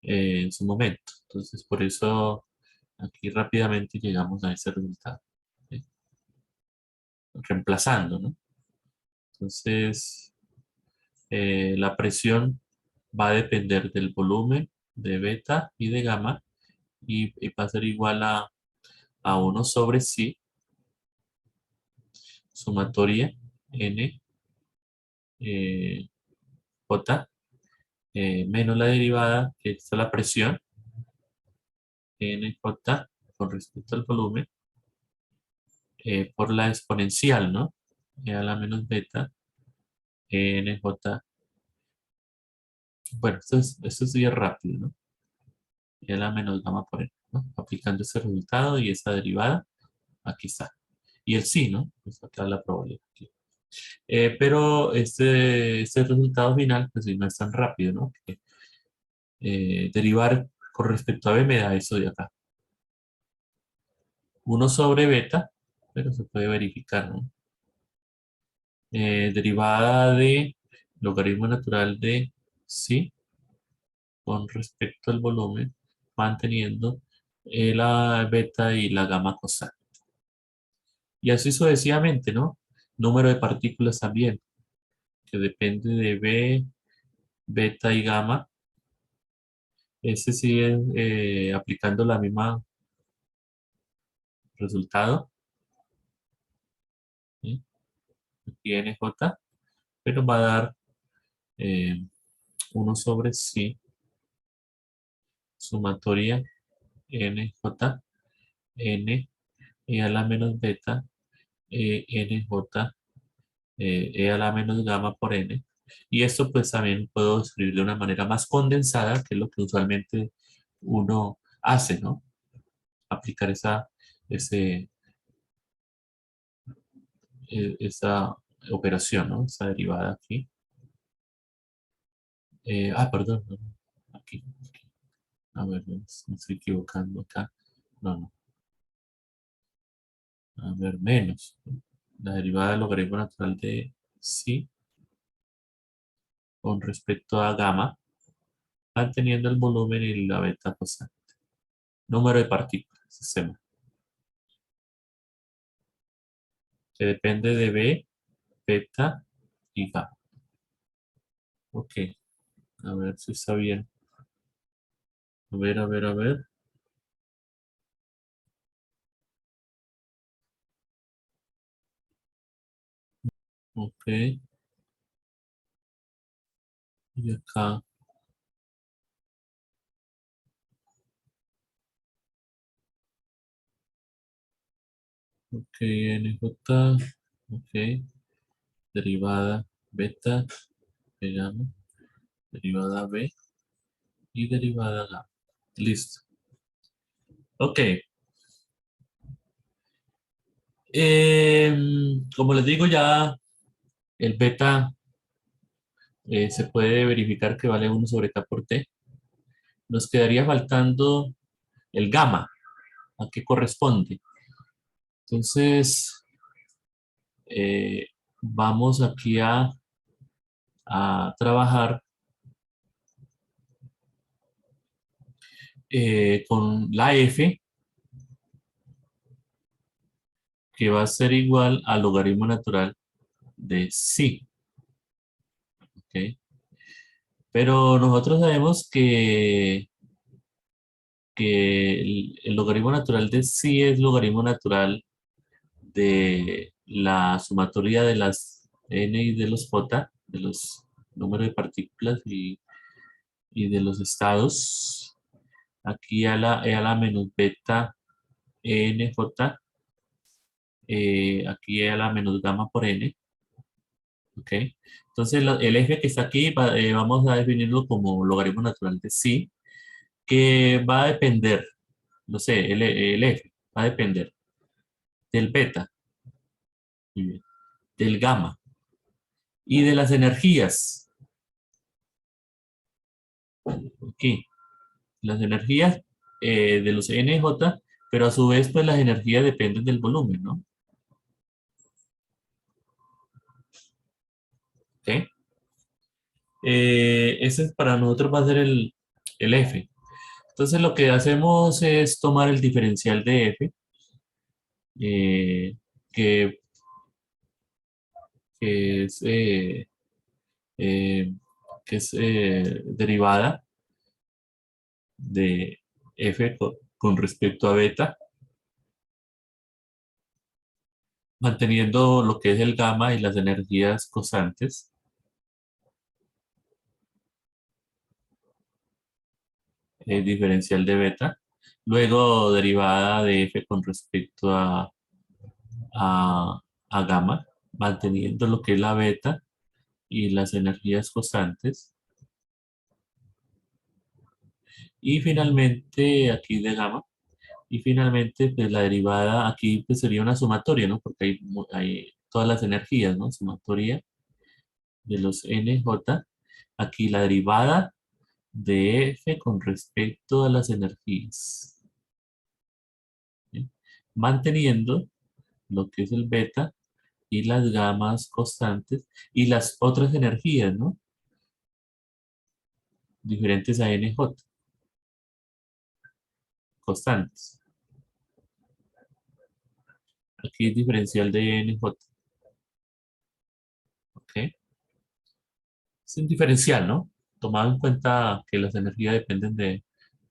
En su momento. Entonces, por eso aquí rápidamente llegamos a ese resultado, ¿sí? Reemplazando, ¿no? Entonces, la presión va a depender del volumen de beta y de gamma y va a ser igual a 1 sobre psi sumatoria n j menos la derivada, que es la presión nj con respecto al volumen por la exponencial, ¿no? E a la menos beta nj. Bueno, esto es bien rápido, ¿no? E a la menos gamma por n, ¿no? Aplicando ese resultado y esa derivada, aquí está. Y el sí, ¿no? Pues acá la probabilidad. Aquí. Pero este resultado final, pues sí, no es tan rápido, ¿no? Porque, derivar con respecto a b me da eso de acá. 1 sobre beta, pero se puede verificar, ¿no? Derivada de logaritmo natural de psi con respecto al volumen, manteniendo la beta y la gamma constante. Y así sucesivamente, ¿no? Número de partículas también, que depende de b, beta y gamma. Ese sigue aplicando la misma resultado, ¿sí? Aquí NJ, pero va a dar 1 sobre psi sumatoria NJ, N, E a la menos beta, NJ, E a la menos gamma por N. Y esto pues también puedo escribir de una manera más condensada, que es lo que usualmente uno hace, ¿no? Aplicar esa operación, ¿no? Esa derivada aquí. Perdón, no, aquí. A ver, me estoy equivocando acá. No. A ver, menos. La derivada del logaritmo natural de psi con respecto a gamma, manteniendo el volumen y la beta constante. Número de partículas, sistema. Que depende de B, beta y gamma. Ok. A ver si está bien. A ver. Ok. Y acá. Ok, NJ. Ok. Derivada beta de gamma. Derivada B y derivada gamma. Listo. Ok. Como les digo, ya el beta se puede verificar que vale 1 sobre K por T. Nos quedaría faltando el gamma. ¿A qué corresponde? Entonces, vamos aquí a trabajar con la F, que va a ser igual al logaritmo natural de psi. ¿Okay? Pero nosotros sabemos que el logaritmo natural de psi es logaritmo natural de la sumatoria de las n y de los j, de los números de partículas y de los estados, aquí a la menos beta nj, aquí a la menos gamma por n, ¿ok? Entonces el eje que está aquí vamos a definirlo como logaritmo natural de psi, que va a depender, no sé, el eje va a depender del beta, muy bien, del gamma y de las energías. Aquí, las energías de los NJ, pero a su vez pues las energías dependen del volumen, ¿no? ¿Ok? Ese para nosotros va a ser el F. Entonces lo que hacemos es tomar el diferencial de F, eh, que, que es, eh, derivada de F con respecto a beta, manteniendo lo que es el gamma y las energías constantes. Diferencial de beta, luego derivada de F con respecto a gamma, manteniendo lo que es la beta y las energías constantes. Y finalmente aquí de gamma. Y finalmente pues la derivada aquí pues sería una sumatoria, ¿no? Porque hay todas las energías, ¿no? Sumatoria de los NJ. Aquí la derivada de F con respecto a las energías. ¿Sí? Manteniendo lo que es el beta y las gamas constantes y las otras energías, ¿no? Diferentes a NJ, constantes. Aquí es diferencial de NJ. ¿Ok? Es un diferencial, ¿no? Tomado en cuenta que las energías dependen de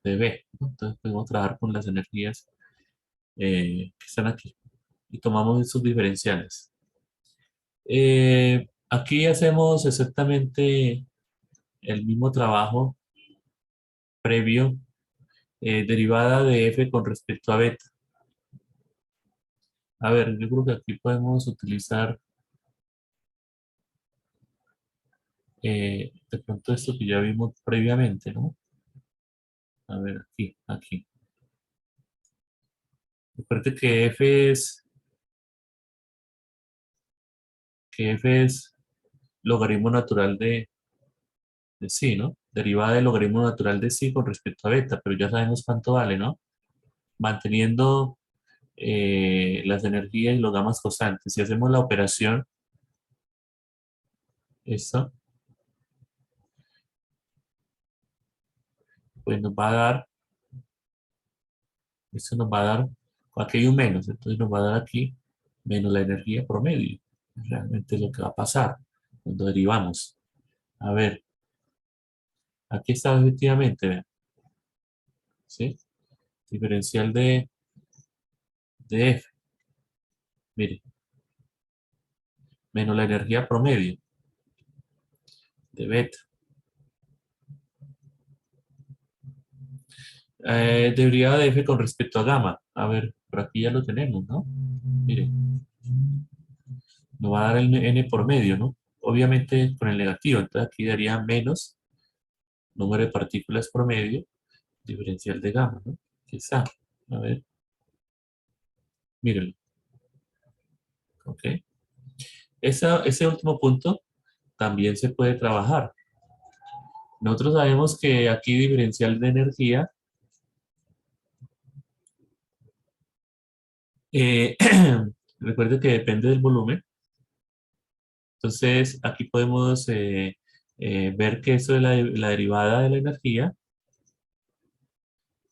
B, ¿no? Entonces podemos trabajar con las energías que están aquí y tomamos esos diferenciales. Aquí hacemos exactamente el mismo trabajo previo, derivada de F con respecto a beta. A ver, yo creo que aquí podemos utilizar de pronto esto que ya vimos previamente, ¿no? A ver, aquí. Recuerde que F es logaritmo natural de psi, ¿no? Derivada del logaritmo natural de psi con respecto a beta, pero ya sabemos cuánto vale, ¿no? Manteniendo las energías y los gamas constantes. Si hacemos la operación, esto, pues nos va a dar, esto nos va a dar, aquí hay un menos, entonces nos va a dar aquí menos la energía promedio. Realmente es lo que va a pasar cuando derivamos. A ver, aquí está efectivamente, vean, ¿sí? Diferencial de F, mire, menos la energía promedio de beta. Derivada de F con respecto a gamma. A ver, por aquí ya lo tenemos, ¿no? Mire, nos va a dar el n por medio, ¿no? Obviamente con el negativo, entonces aquí daría menos número de partículas promedio, diferencial de gamma, ¿no? Aquí está. A ver, mírenlo. ¿Ok? Ese último punto también se puede trabajar. Nosotros sabemos que aquí diferencial de energía recuerde que depende del volumen. Entonces aquí podemos ver que eso es la derivada de la energía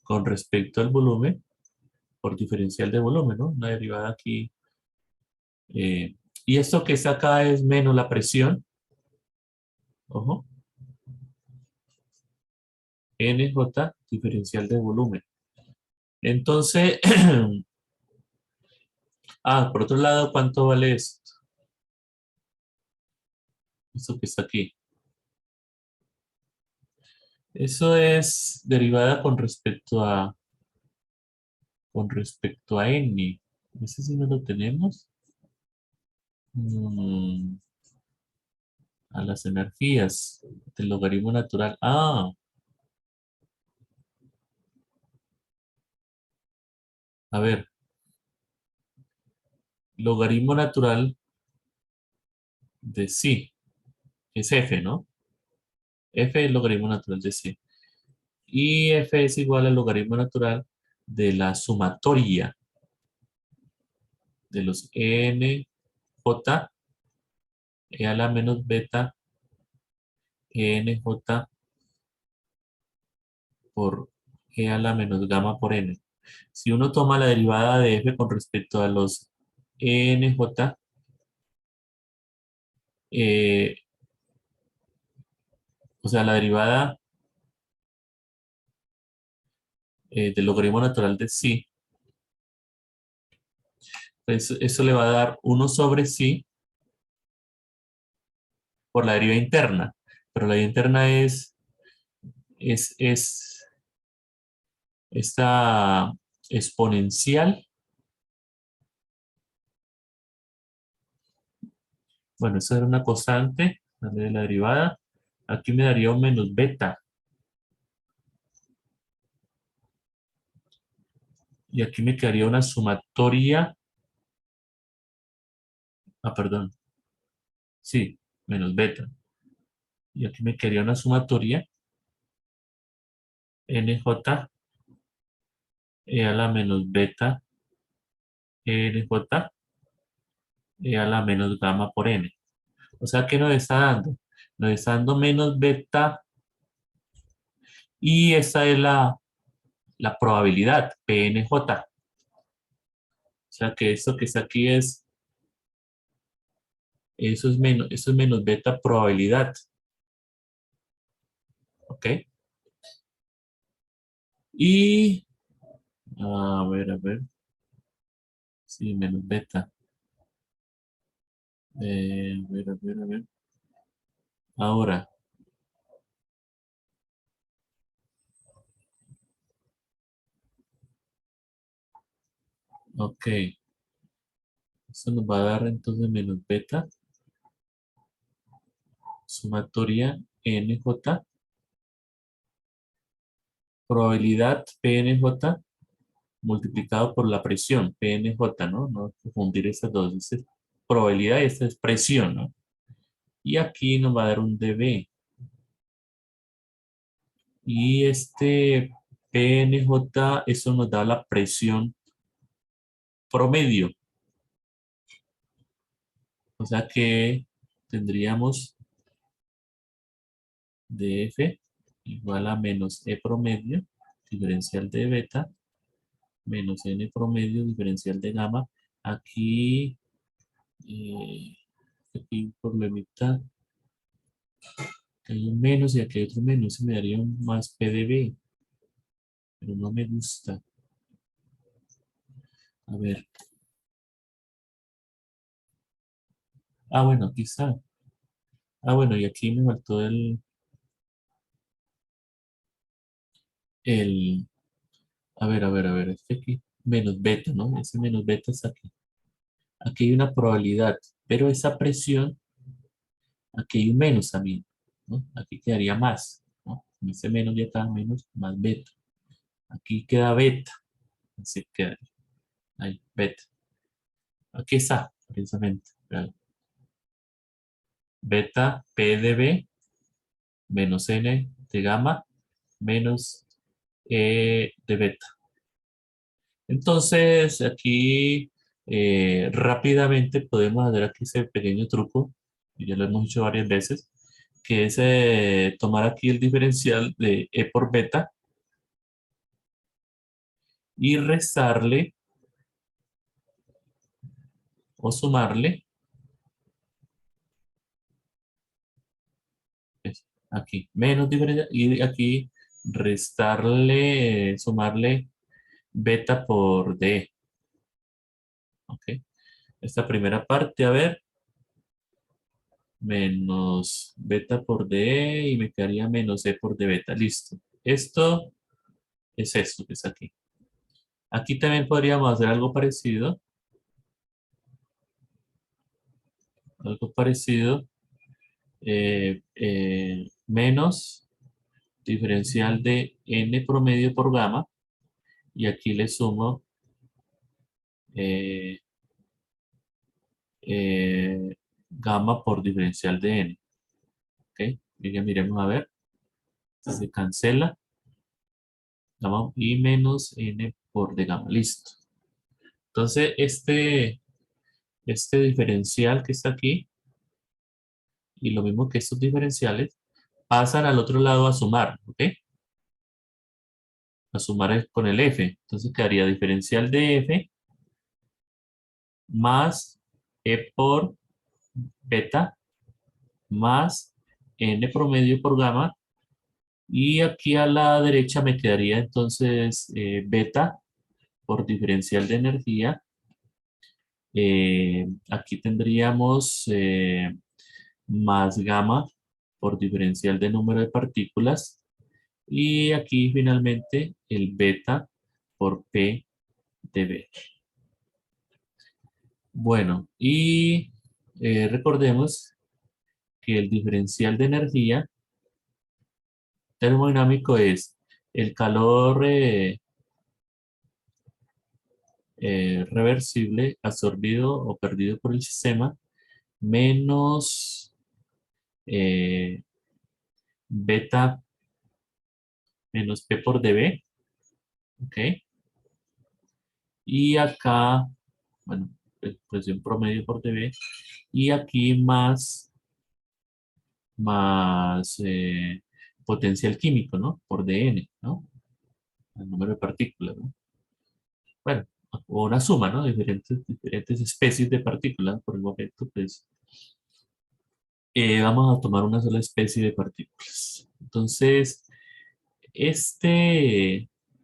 con respecto al volumen por diferencial de volumen, ¿no? Una derivada aquí. Y esto que está acá es menos la presión. Ojo. NJ diferencial de volumen. Entonces, Ah, por otro lado, ¿cuánto vale esto? Esto que está aquí. Eso es derivada con respecto a n. Ese sí no lo tenemos. Mm, a las energías del logaritmo natural. Ah, a ver. Logaritmo natural de sí. Es f, ¿no? F es el logaritmo natural de sí. Y f es igual al logaritmo natural de la sumatoria de los n, j, e a la menos beta, n, j por e a la menos gamma por n. Si uno toma la derivada de f con respecto a los nj, eh, o sea, la derivada del logaritmo natural de sí, pues eso le va a dar 1 sobre sí por la deriva interna. Pero la deriva interna es esta exponencial. Bueno, eso era una constante, la de la derivada. Aquí me daría un menos beta. Y aquí me quedaría una sumatoria. Ah, perdón. Sí, menos beta. Y aquí me quedaría una sumatoria nj e a la menos beta nj e a la menos gamma por n. O sea, ¿qué nos está dando? Nos está dando menos beta y esta es la probabilidad, PNJ. O sea, que esto que está aquí eso es menos beta probabilidad. ¿Ok? Y, a ver. Sí, menos beta. A ver. Ahora, ok. Esto nos va a dar entonces menos beta, sumatoria NJ, probabilidad PNJ multiplicado por la presión PNJ, ¿no? No confundir estas dos. Esta es probabilidad y esta es presión, ¿no? Y aquí nos va a dar un dB. Y este PNJ, eso nos da la presión promedio. O sea que tendríamos dF igual a menos E promedio, diferencial de beta, menos N promedio, diferencial de gamma. Aquí, aquí un problemita. Hay un menos y aquí hay otro menos. Se me daría un más PdB, pero no me gusta. A ver. Ah, bueno, aquí está. Ah, bueno, y aquí me faltó el, a ver, este aquí, menos beta, ¿no? Ese menos beta está aquí. Aquí hay una probabilidad, pero esa presión, aquí hay un menos también, ¿no? Aquí quedaría más, ¿no? Con ese menos ya está menos, más beta. Aquí queda beta, así queda ahí, beta. Aquí está, precisamente. Vean. Beta P de B menos N de gamma menos E de beta. Entonces, aquí rápidamente podemos hacer aquí ese pequeño truco, y ya lo hemos hecho varias veces, que es tomar aquí el diferencial de E por beta y restarle o sumarle aquí, menos diferencial, y aquí restarle, sumarle beta por D. ¿Ok? esta primera parte, a ver, menos beta por DE y me quedaría menos E por D beta. Listo. Esto es esto que está aquí. Aquí también podríamos hacer algo parecido. Algo parecido. Menos diferencial de N promedio por gamma. Y aquí le sumo eh, gamma por diferencial de N. ¿Ok? Y ya miremos a ver. Se cancela. Gamma y menos N por de gamma. Listo. Entonces, este diferencial que está aquí, y lo mismo que estos diferenciales, pasan al otro lado a sumar, ¿ok? A sumar con el F. Entonces quedaría diferencial de F más E por beta más N promedio por gamma. Y aquí a la derecha me quedaría entonces beta por diferencial de energía. Aquí tendríamos más gamma por diferencial de número de partículas. Y aquí finalmente el beta por P de B. Bueno, y recordemos que el diferencial de energía termodinámico es el calor reversible absorbido o perdido por el sistema menos eh, beta menos P por dB, ¿ok? Y acá, bueno, presión promedio por dB, y aquí más potencial químico, ¿no? Por dN, ¿no? El número de partículas, ¿no? Bueno, o una suma, ¿no? Diferentes especies de partículas. Por el momento, pues, vamos a tomar una sola especie de partículas. Entonces,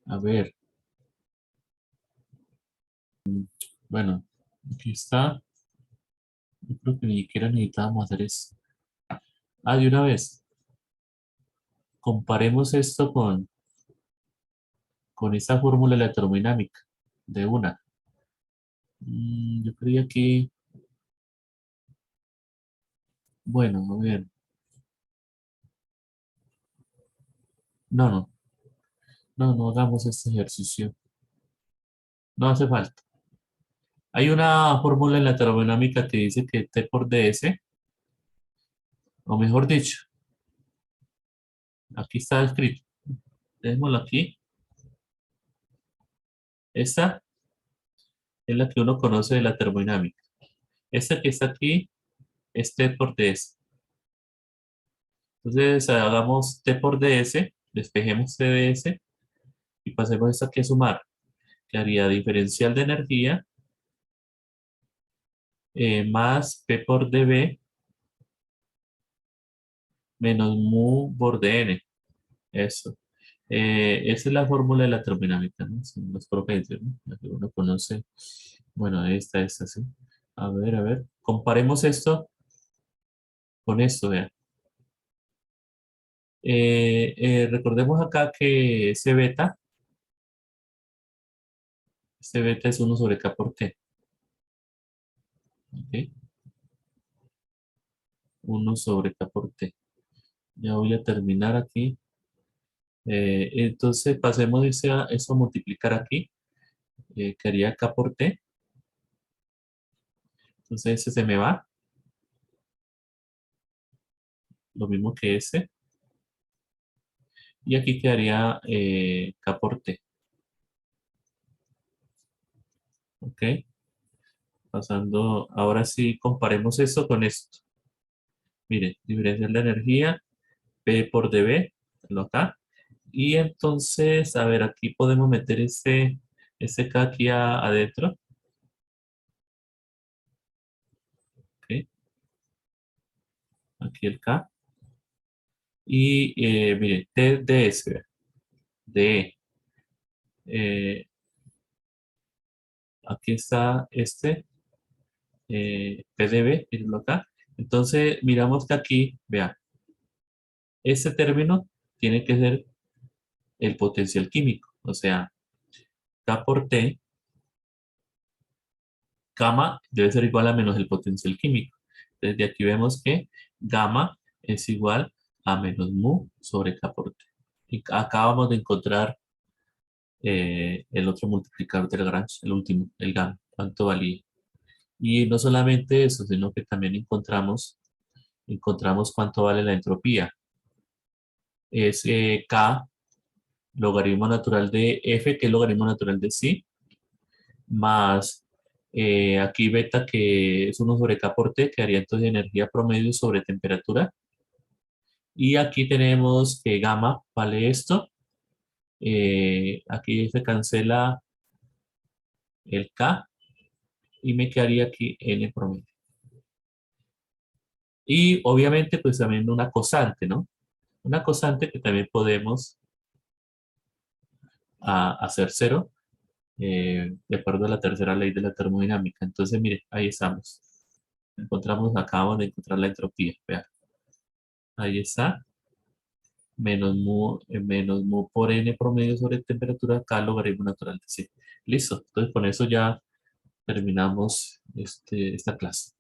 a ver, bueno, aquí está. Yo creo que ni siquiera necesitábamos hacer eso. Ah, de una vez, comparemos esto con esta fórmula de la termodinámica, de una. Yo creía que, bueno, a ver. No hagamos este ejercicio. No hace falta. Hay una fórmula en la termodinámica que dice que T por ds, o mejor dicho, aquí está escrito. Dejémoslo aquí. Esta es la que uno conoce de la termodinámica. Esta que está aquí es T por ds. Entonces hagamos T por ds, despejemos T de s y pasemos esto aquí a sumar. Quedaría diferencial de energía más P por dB menos mu por dn. Eso. Esa es la fórmula de la termodinámica, ¿no? Son los propensios, ¿no? La que uno conoce. Bueno, esta, sí. A ver. Comparemos esto con esto, vean. Recordemos acá que este beta es 1 sobre K por T. ¿Ok? 1 sobre K por T. Ya voy a terminar aquí. Entonces pasemos eso a multiplicar aquí. Que haría K por T. Entonces ese se me va. Lo mismo que ese. Y aquí quedaría K por T. ¿Ok? Pasando, ahora sí comparemos esto con esto. Mire, diferencial de energía, P por dB, lo acá. Y entonces, a ver, aquí podemos meter este K aquí adentro. ¿Ok? Aquí el K. Y mire, T de S, de aquí está este, PdB, mírenlo acá. Entonces, miramos que aquí, vean, este término tiene que ser el potencial químico, o sea, K por T, gamma debe ser igual a menos el potencial químico. Desde aquí vemos que gamma es igual a menos mu sobre K por T. Y acabamos de encontrar el otro multiplicador de Lagrange, el último, el gamma, cuánto valía. Y no solamente eso, sino que también encontramos cuánto vale la entropía. Es K logaritmo natural de F, que es logaritmo natural de psi, más aquí beta, que es 1 sobre K por T, que haría entonces energía promedio sobre temperatura. Y aquí tenemos que gamma vale esto. Aquí se cancela el K y me quedaría aquí N promedio. Y obviamente pues también una cosante, ¿no? Una cosante que también podemos hacer cero, de acuerdo a la tercera ley de la termodinámica. Entonces, mire, ahí estamos. Acabamos de encontrar la entropía. Vean. Ahí está. Menos mu por n promedio sobre temperatura, K logaritmo natural de C. Listo. Entonces, con eso ya terminamos esta clase.